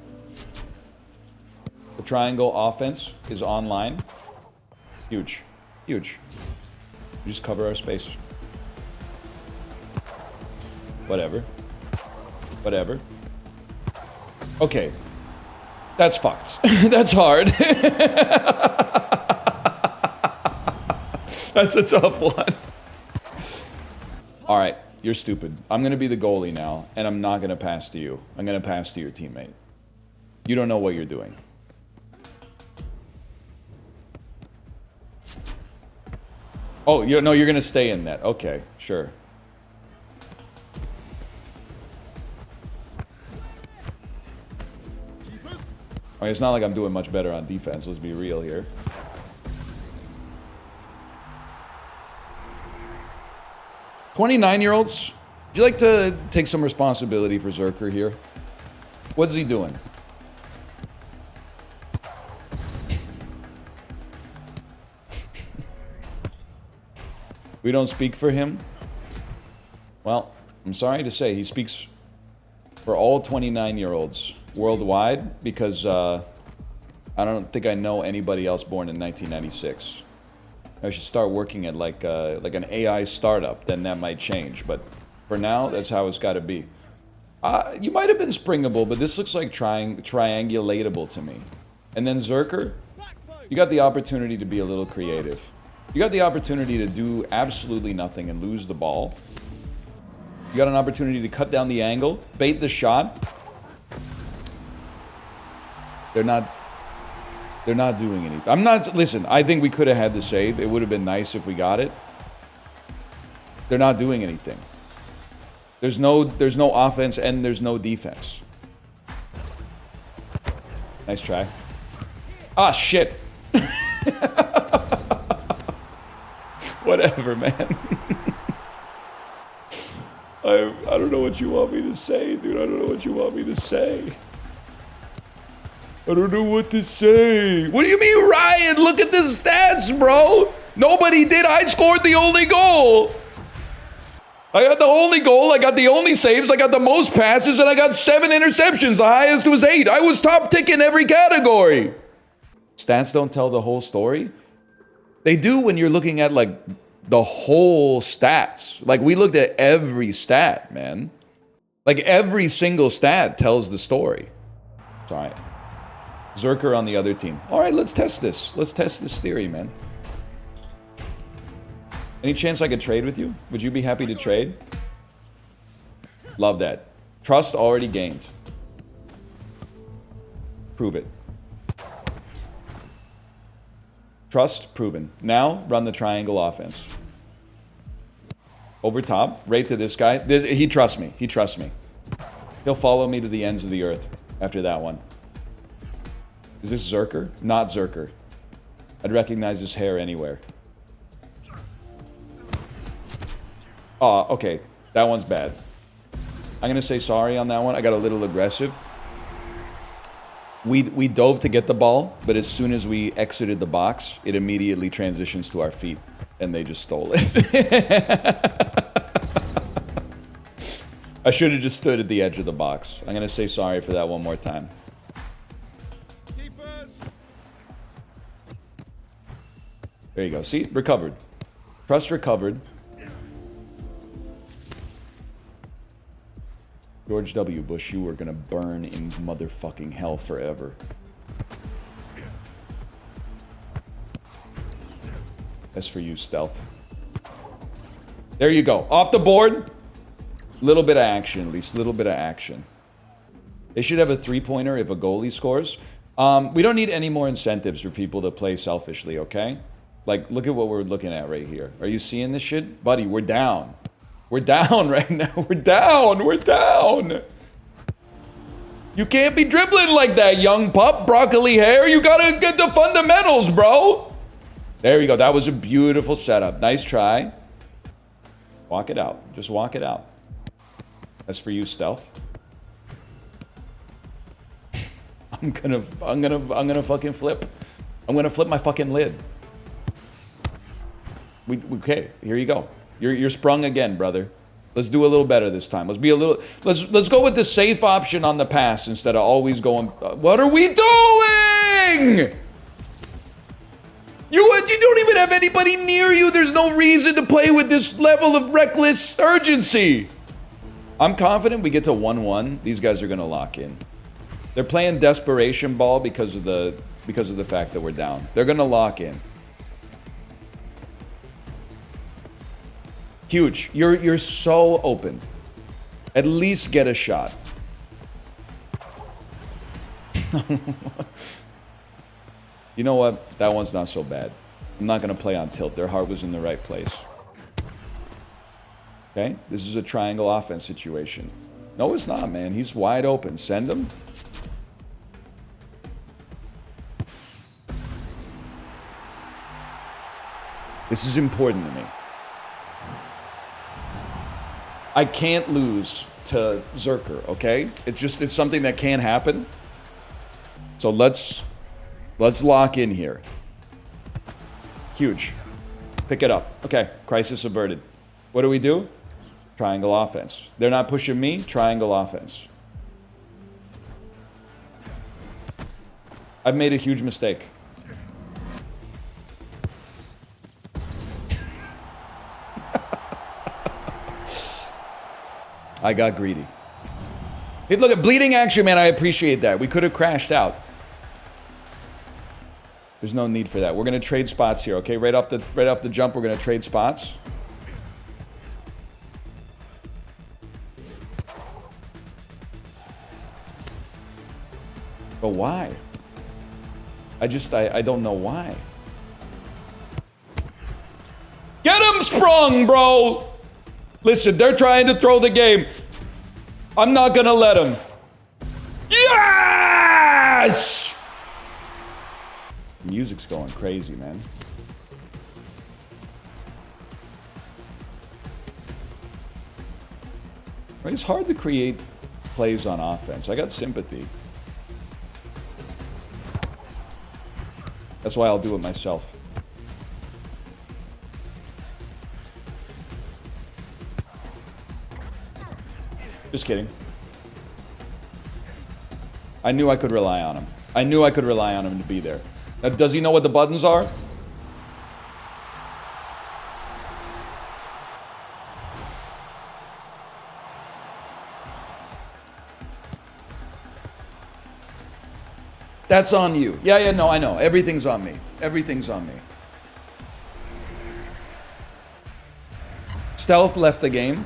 The triangle offense is online. Huge. Huge. We just cover our space. Whatever. Whatever. Okay. That's fucked. That's hard. That's a tough one. Alright, you're stupid. I'm gonna be the goalie now, and I'm not gonna pass to you. I'm gonna pass to your teammate. You don't know what you're doing. Oh, you're gonna stay in net. Okay, sure. I mean, it's not like I'm doing much better on defense, let's be real here. "29-year-olds, would you like to take some responsibility for Zerker here? What's he doing?" We don't speak for him? Well, I'm sorry to say, he speaks for all 29-year-olds worldwide, because I don't think I know anybody else born in 1996. I should start working at like an AI startup, then that might change. But for now, that's how it's got to be. You might have been springable, but this looks like triangulatable to me. And then Zerker, you got the opportunity to be a little creative. You got the opportunity to do absolutely nothing and lose the ball. You got an opportunity to cut down the angle, bait the shot. They're not doing anything. Listen, I think we could have had the save. It would have been nice if we got it. They're not doing anything. There's no offense and there's no defense. Nice try. Ah, shit. Whatever, man. I don't know what you want me to say, dude. I don't know what you want me to say. I don't know what to say. What do you mean, Ryan? Look at the stats, bro. Nobody did. I scored the only goal. I got the only goal. I got the only saves. I got the most passes, and I got 7 interceptions. The highest was 8. I was top tick in every category. Stats don't tell the whole story. They do when you're looking at, like, the whole stats. Like, we looked at every stat, man. Like, every single stat tells the story. It's all right. Zerker on the other team. All right, let's test this. Let's test this theory, man. Any chance I could trade with you? Would you be happy to trade? Love that. Trust already gained. Prove it. Trust proven. Now, run the triangle offense. Over top, right to this guy. He trusts me. He trusts me. He'll follow me to the ends of the earth after that one. Is this Zerker? Not Zerker. I'd recognize his hair anywhere. Oh, okay. That one's bad. I'm going to say sorry on that one. I got a little aggressive. We dove to get the ball, but as soon as we exited the box, it immediately transitions to our feet, and they just stole it. I should have just stood at the edge of the box. I'm going to say sorry for that one more time. There you go. See? Recovered. Trust recovered. George W. Bush, you are gonna burn in motherfucking hell forever. That's for you, Stealth. There you go. Off the board. Little bit of action, at least. Little bit of action. They should have a three-pointer if a goalie scores. We don't need any more incentives for people to play selfishly, okay? Like, look at what we're looking at right here. Are you seeing this shit? Buddy, we're down. We're down right now. We're down. We're down. You can't be dribbling like that, young pup. Broccoli hair. You gotta get the fundamentals, bro. There you go. That was a beautiful setup. Nice try. Walk it out. Just walk it out. That's for you, Stealth. I'm gonna fucking flip. I'm gonna flip my fucking lid. Okay, here you go. You're sprung again, brother. Let's do a little better this time. Let's let's go with the safe option on the pass instead of always going. What are we doing? You don't even have anybody near you. There's no reason to play with this level of reckless urgency. I'm confident we get to 1-1. These guys are gonna lock in. They're playing desperation ball because of the fact that we're down. They're gonna lock in. Huge. You're so open. At least get a shot. You know what? That one's not so bad. I'm not gonna play on tilt. Their heart was in the right place. Okay? This is a triangle offense situation. No, it's not, man. He's wide open. Send him. This is important to me. I can't lose to Zerker, okay? It's something that can't happen. So let's lock in here. Huge. Pick it up. Okay, crisis averted. What do? Triangle offense. They're not pushing me. Triangle offense. I've made a huge mistake. I got greedy. Hey, look at bleeding action, man. I appreciate that. We could have crashed out. There's no need for that. We're gonna trade spots here, okay? Right off the jump, we're gonna trade spots. But why? I don't know why. Get him sprung, bro! Listen, they're trying to throw the game. I'm not gonna let them. Yes! Music's going crazy, man. Right, it's hard to create plays on offense. I got sympathy. That's why I'll do it myself. Just kidding. I knew I could rely on him. I knew I could rely on him to be there. Now, does he know what the buttons are? That's on you. Yeah, no, I know. Everything's on me. Everything's on me. Stealth left the game.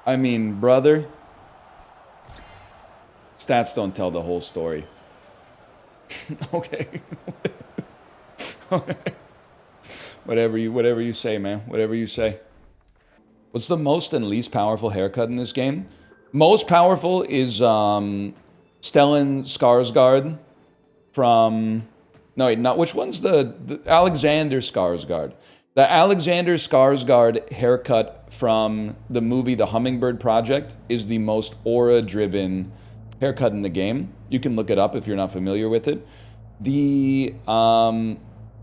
I mean, brother, stats don't tell the whole story. Okay. Whatever you say, man. Whatever you say. What's the most and least powerful haircut in this game? Most powerful is Stellan Skarsgård from... No, wait, not which one's the Alexander Skarsgård. The Alexander Skarsgård haircut from the movie The Hummingbird Project is the most aura-driven haircut in the game. You can look it up if you're not familiar with it. The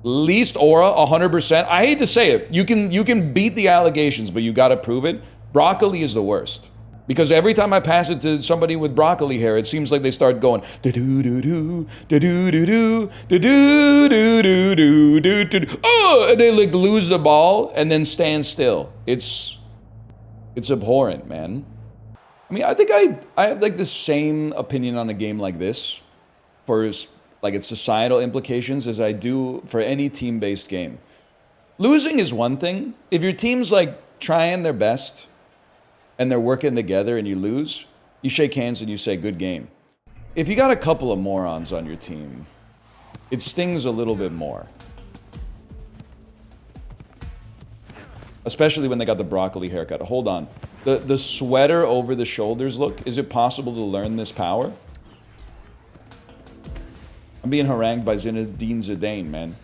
least aura, 100%. I hate to say it. You can beat the allegations, but you got to prove it. Broccoli is the worst. Because every time I pass it to somebody with broccoli hair, it seems like they start going da-doo-doo-doo, da-doo-doo-doo, da-doo-doo-doo-doo-doo-doo. Oh! And they like lose the ball and then stand still. It's abhorrent, man. I mean, I think I have like the same opinion on a game like this for like its societal implications as I do for any team-based game. Losing is one thing. If your team's like trying their best and they're working together and you lose, you shake hands and you say, good game. If you got a couple of morons on your team, It stings a little bit more. Especially when they got the broccoli haircut. Hold on. The sweater over the shoulders look. Is it possible to learn this power? I'm being harangued by Zinedine Zidane, man.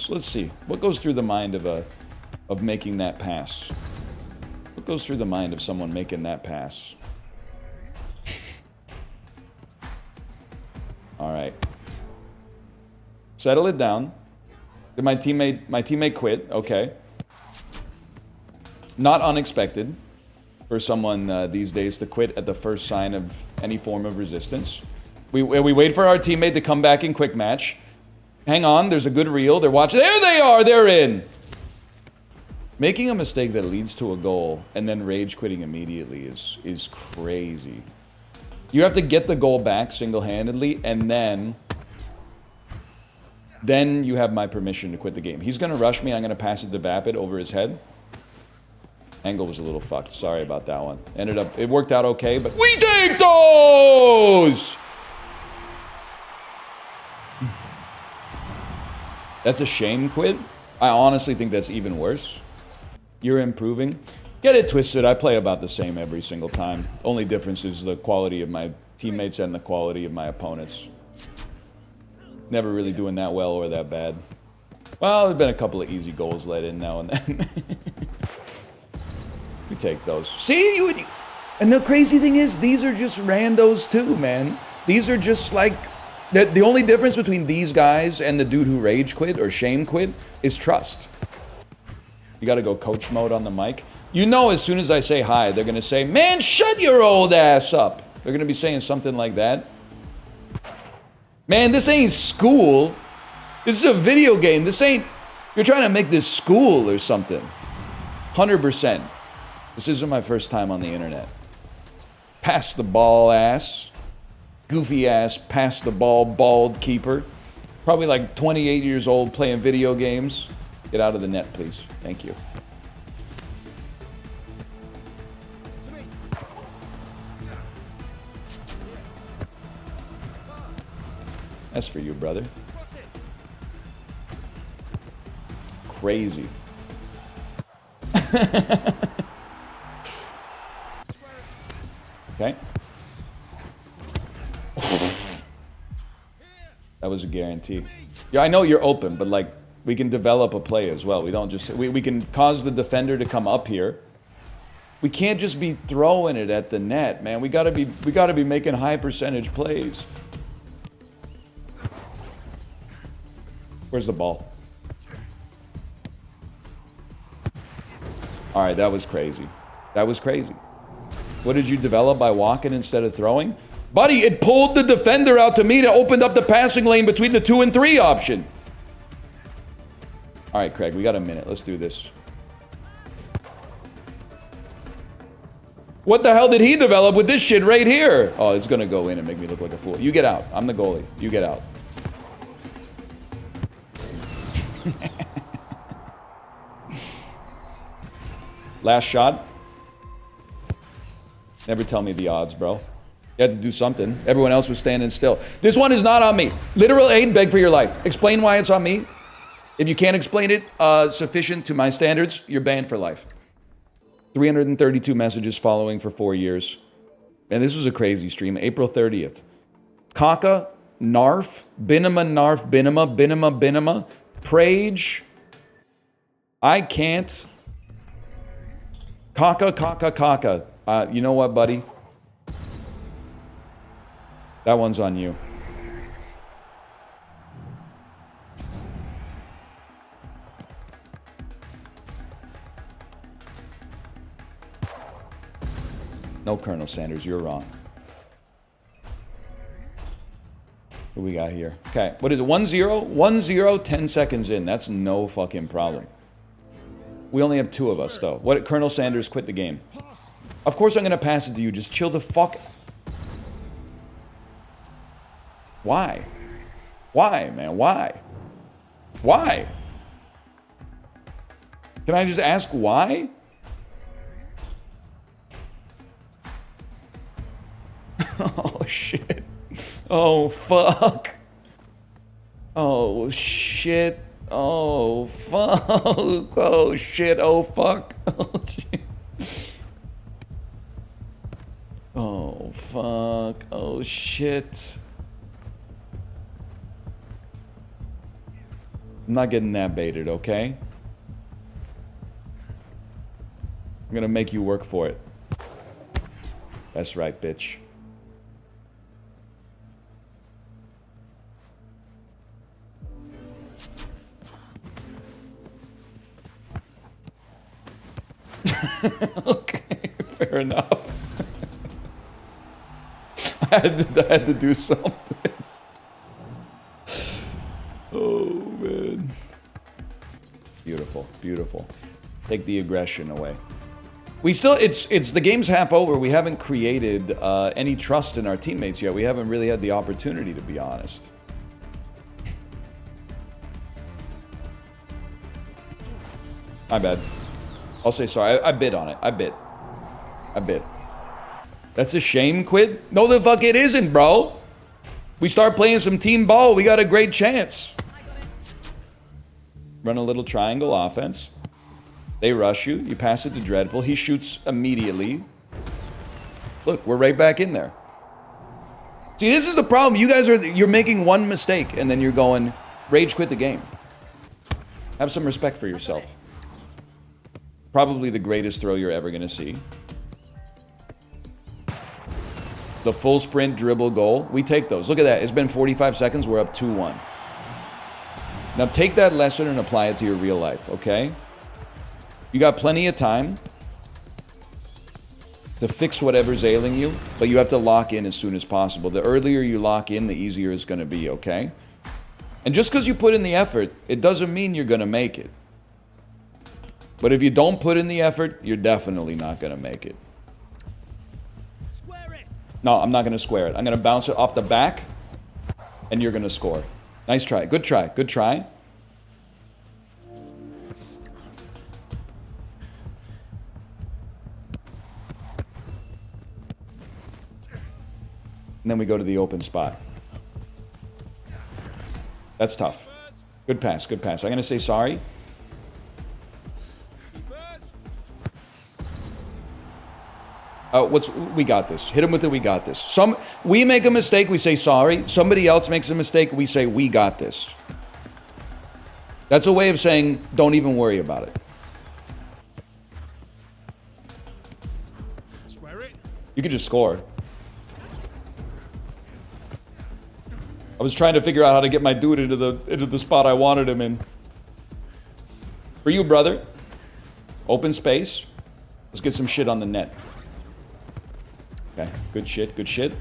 Let's see. What goes through the mind of making that pass? What goes through the mind of someone making that pass? All right. Settle it down. Did my teammate quit? Okay. Not unexpected for someone these days to quit at the first sign of any form of resistance. We wait for our teammate to come back in quick match. Hang on, there's a good reel. They're watching. There they are. They're in. Making a mistake that leads to a goal and then rage quitting immediately is crazy. You have to get the goal back single-handedly, and then you have my permission to quit the game. He's going to rush me. I'm going to pass it to Vapid over his head. Angle was a little fucked. Sorry about that one. It worked out okay, but we take those! That's a shame quit. I honestly think that's even worse. You're improving. Get it twisted. I play about the same every single time. Only difference is the quality of my teammates and the quality of my opponents. Never really doing that well or that bad. Well, there's been a couple of easy goals let in now and then. We take those. See? And the crazy thing is, these are just randos too, man. These are just like... The only difference between these guys and the dude who rage quit or shame quit is trust. You gotta go coach mode on the mic. You know, as soon as I say hi, they're gonna say, man, shut your old ass up. They're gonna be saying something like that. Man, this ain't school. This is a video game. This ain't... You're trying to make this school or something. 100%. This isn't my first time on the internet. Pass the ball ass. Goofy ass, pass the ball, bald keeper. Probably like 28 years old playing video games. Get out of the net, please. Thank you. That's for you, brother. Crazy. Okay. That was a guarantee. Yeah, I know you're open, but like, we can develop a play as well. We don't just... We can cause the defender to come up here. We can't just be throwing it at the net, man. We gotta be making high percentage plays. Where's the ball? All right, that was crazy. That was crazy. What did you develop by walking instead of throwing? Buddy, it pulled the defender out to me to open up the passing lane between the 2 and 3 option. All right, Craig, we got a minute. Let's do this. What the hell did he develop with this shit right here? Oh, it's going to go in and make me look like a fool. You get out. I'm the goalie. You get out. Last shot. Never tell me the odds, bro. You had to do something. Everyone else was standing still. This one is not on me. Literal aid, beg for your life. Explain why it's on me. If you can't explain it sufficient to my standards, you're banned for life. 332 messages following for 4 years. And this was a crazy stream. April 30th. Kaka, Narf, Binema, Narf, Binema, Binema, Binema, Prage. I can't. Kaka, Kaka, Kaka. You know what, buddy? That one's on you. No, Colonel Sanders, you're wrong. What we got here? Okay, what is it? 1-0? 1-0, 10 seconds in. That's no fucking problem. We only have 2 of us, though. What? Colonel Sanders quit the game. Of course I'm going to pass it to you. Just chill the fuck... Why? Why, man? Why? Why? Can I just ask why? Oh, shit. Oh, fuck. Oh, shit. Oh, fuck. Oh, shit. Oh, fuck. Oh, shit. Oh, fuck. Oh, shit. I'm not getting that baited, okay? I'm gonna make you work for it. That's right, bitch. Okay, fair enough. I had to do something. Oh, man. Beautiful, beautiful. Take the aggression away. We still, it's the game's half over. We haven't created any trust in our teammates yet. We haven't really had the opportunity, to be honest. My bad. I'll say sorry. I bid on it. I bid. That's a shame, Quid? No, the fuck it isn't, bro. We start playing some team ball, we got a great chance. Run a little triangle offense. They rush you. You pass it to Dreadful. He shoots immediately. Look, we're right back in there. See, this is the problem. You guys you're making one mistake and then you're going, rage quit the game. Have some respect for yourself. Probably the greatest throw you're ever going to see. The full sprint dribble goal. We take those. Look at that. It's been 45 seconds. We're up 2-1. Now take that lesson and apply it to your real life, okay? You got plenty of time to fix whatever's ailing you, but you have to lock in as soon as possible. The earlier you lock in, the easier it's going to be, okay? And just because you put in the effort, it doesn't mean you're going to make it. But if you don't put in the effort, you're definitely not going to make it. Square it. No, I'm not going to square it. I'm going to bounce it off the back, and you're going to score. Nice try. Good try. Good try. And then we go to the open spot. That's tough. Good pass. Good pass. I'm going to say sorry. We got this. Hit him with it, we got this. We make a mistake, we say sorry. Somebody else makes a mistake, we say we got this. That's a way of saying don't even worry about it. Square it. You could just score. I was trying to figure out how to get my dude into the spot I wanted him in. For you, brother. Open space. Let's get some shit on the net. Okay, good shit, good shit.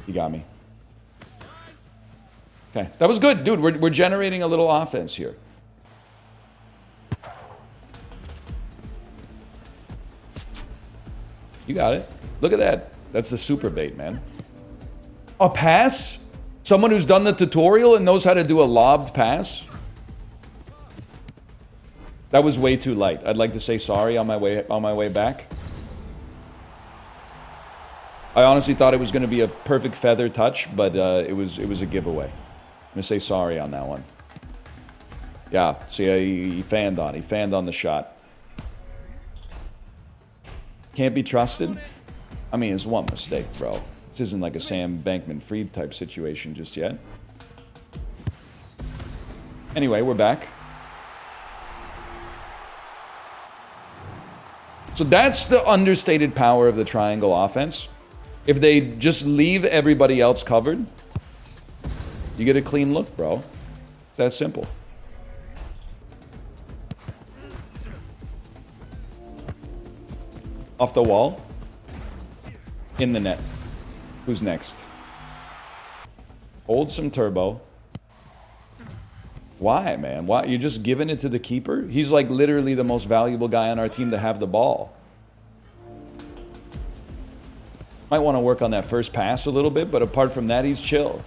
You got me. Okay, that was good, dude. We're generating a little offense here. You got it. Look at that. That's the super bait, man. A pass? Someone who's done the tutorial and knows how to do a lobbed pass? That was way too light. I'd like to say sorry on my way back. I honestly thought it was going to be a perfect feather touch, but it was a giveaway. I'm going to say sorry on that one. Yeah, see, he fanned on the shot. Can't be trusted? I mean, it's one mistake, bro. This isn't like a Sam Bankman-Fried type situation just yet. Anyway, we're back. So that's the understated power of the triangle offense. If they just leave everybody else covered, you get a clean look, bro. It's that simple. Off the wall. In the net. Who's next? Hold some turbo. Why, man? Why? You're just giving it to the keeper? He's like literally the most valuable guy on our team to have the ball. Might want to work on that first pass a little bit, but apart from that, he's chill.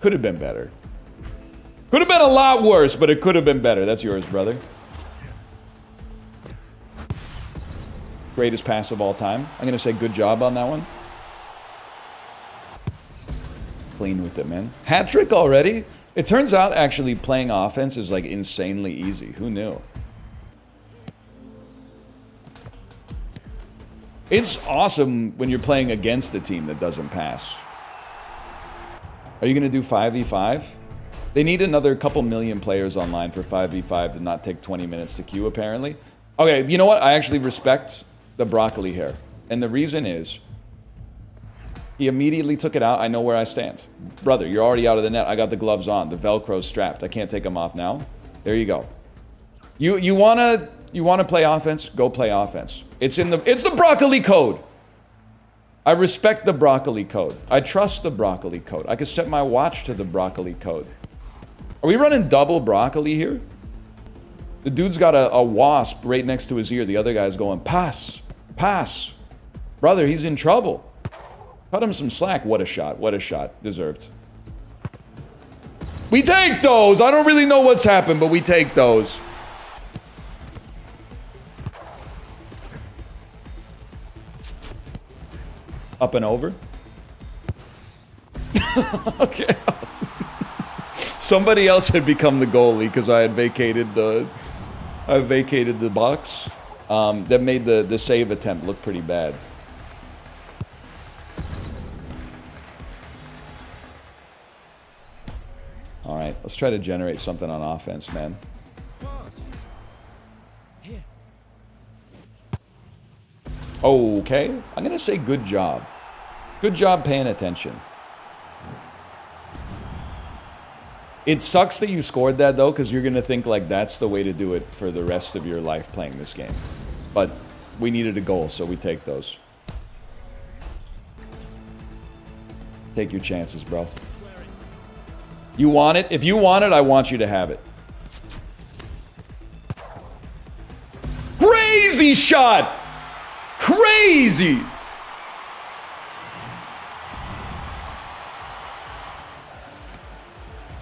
Could have been better. Could have been a lot worse, but it could have been better. That's yours, brother. Greatest pass of all time. I'm going to say good job on that one. Clean with it, man. Hat trick already? It turns out actually playing offense is like insanely easy. Who knew? It's awesome when you're playing against a team that doesn't pass. Are you going to do 5v5? They need another couple million players online for 5v5 to not take 20 minutes to queue, apparently. Okay, you know what? I actually respect the broccoli hair. And the reason is, he immediately took it out. I know where I stand. Brother, you're already out of the net. I got the gloves on. The Velcro's strapped. I can't take them off now. There you go. You wanna play offense? Go play offense. It's the broccoli code. I respect the broccoli code. I trust the broccoli code. I could set my watch to the broccoli code. Are we running double broccoli here? The dude's got a wasp right next to his ear. The other guy's going, pass, pass. Brother, he's in trouble. Cut him some slack. What a shot. What a shot. Deserved. We take those. I don't really know what's happened, but we take those. Up and over. Okay. Somebody else had become the goalie because I had vacated the box. That made the save attempt look pretty bad. All right, let's try to generate something on offense, man. Okay, I'm gonna say good job. Good job paying attention. It sucks that you scored that though, because you're gonna think like that's the way to do it for the rest of your life playing this game. But we needed a goal, so we take those. Take your chances, bro. You want it? If you want it, I want you to have it. Crazy shot! Crazy!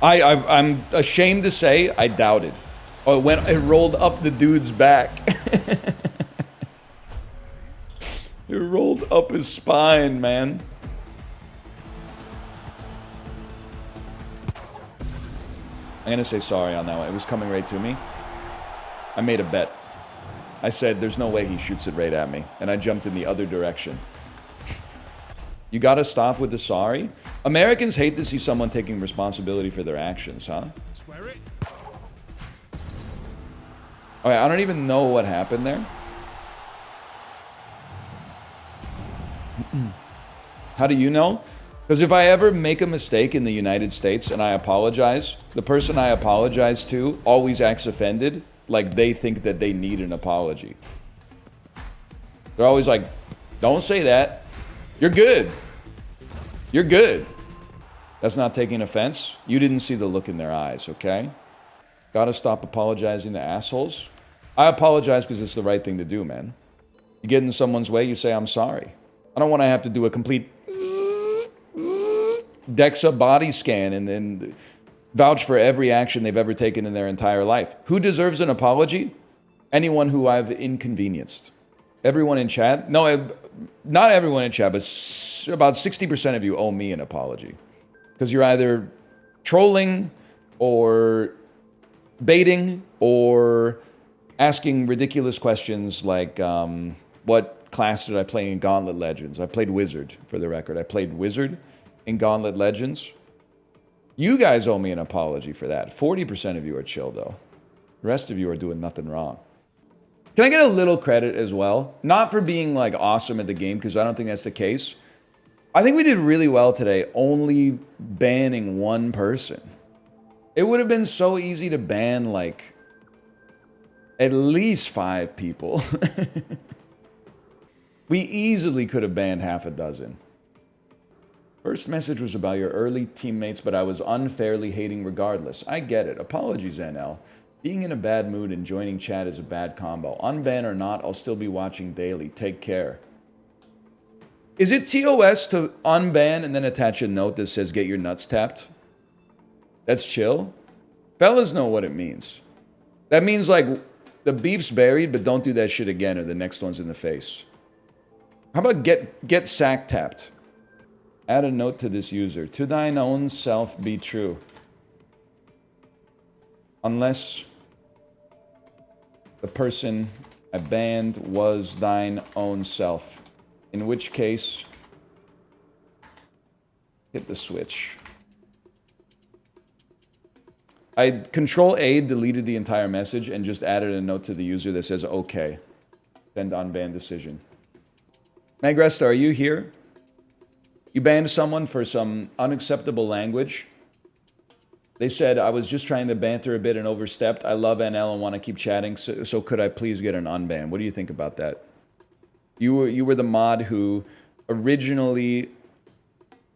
I'm ashamed to say I doubted. Oh, it rolled up the dude's back. It rolled up his spine, man. I'm gonna say sorry on that one. It was coming right to me. I made a bet. I said, there's no way he shoots it right at me. And I jumped in the other direction. You gotta stop with the sorry. Americans hate to see someone taking responsibility for their actions, huh? Square it. Okay, I don't even know what happened there. How do you know? Because if I ever make a mistake in the United States and I apologize, the person I apologize to always acts offended, like they think that they need an apology. They're always like, don't say that. You're good. You're good. That's not taking offense. You didn't see the look in their eyes, okay? Gotta stop apologizing to assholes. I apologize because it's the right thing to do, man. You get in someone's way, you say, I'm sorry. I don't want to have to do a complete DEXA body scan and then vouch for every action they've ever taken in their entire life. Who deserves an apology? Anyone who I've inconvenienced. Everyone in chat? No, not everyone in chat, but about 60% of you owe me an apology. Because you're either trolling or baiting or asking ridiculous questions like, what class did I play in Gauntlet Legends? I played Wizard, for the record. I played Wizard in Gauntlet Legends. You guys owe me an apology for that. 40% of you are chill, though. The rest of you are doing nothing wrong. Can I get a little credit as well? Not for being, like, awesome at the game, because I don't think that's the case. I think we did really well today, only banning one person. It would have been so easy to ban, like, at least 5 people. We easily could have banned half a dozen. First message was about your early teammates, but I was unfairly hating regardless. I get it. Apologies, NL. Being in a bad mood and joining chat is a bad combo. Unban or not, I'll still be watching daily. Take care. Is it TOS to unban and then attach a note that says get your nuts tapped? That's chill? Fellas know what it means. That means like the beef's buried, but don't do that shit again or the next one's in the face. How about get sack tapped? Add a note to this user. To thine own self be true. Unless the person I banned was thine own self. In which case, hit the switch. I Control-A deleted the entire message and just added a note to the user that says, okay. Send unban decision. Magresta, are you here? You banned someone for some unacceptable language. They said, I was just trying to banter a bit and overstepped. I love NL and want to keep chatting, so could I please get an unban? What do you think about that? You were the mod who originally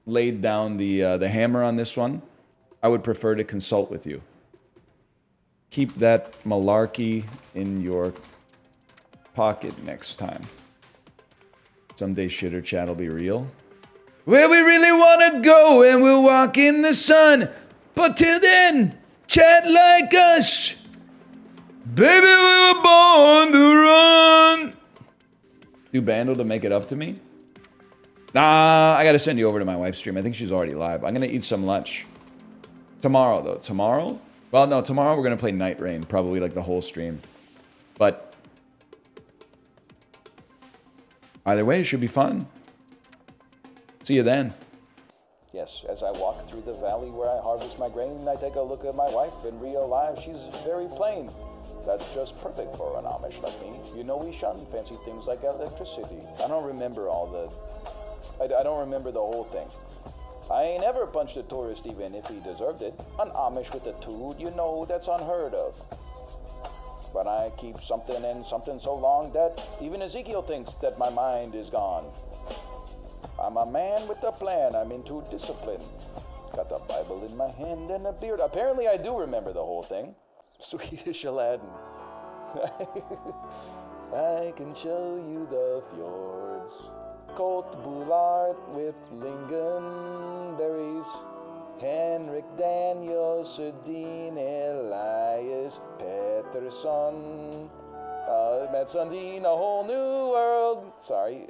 laid down the hammer on this one. I would prefer to consult with you. Keep that malarkey in your pocket next time. Someday shitter chat will be real. Where we really want to go and we'll walk in the sun. But till then, chat like us. Baby, we were born to run. Do Bandle to make it up to me? Nah, I gotta send you over to my wife's stream. I think she's already live. I'm gonna eat some lunch. Tomorrow, though. Tomorrow? Well, no, tomorrow we're gonna play Night Rain. Probably like the whole stream. But either way, it should be fun. See you then. Yes, as I walk through the valley where I harvest my grain, I take a look at my wife in real life. She's very plain. That's just perfect for an Amish like me. You know we shun fancy things like electricity. I don't remember I don't remember the whole thing. I ain't ever punched a tourist even if he deserved it. An Amish with a toot, you know, that's unheard of. But I keep something and something so long that even Ezekiel thinks that my mind is gone. I'm a man with a plan. I'm into discipline. Got the Bible in my hand and a beard. Apparently I do remember the whole thing. Swedish Aladdin. I can show you the fjords. Colt Boulart with lingonberries. Henrik Daniel Sundin Elias Pettersson. Matt Sundin, a whole new world. Sorry.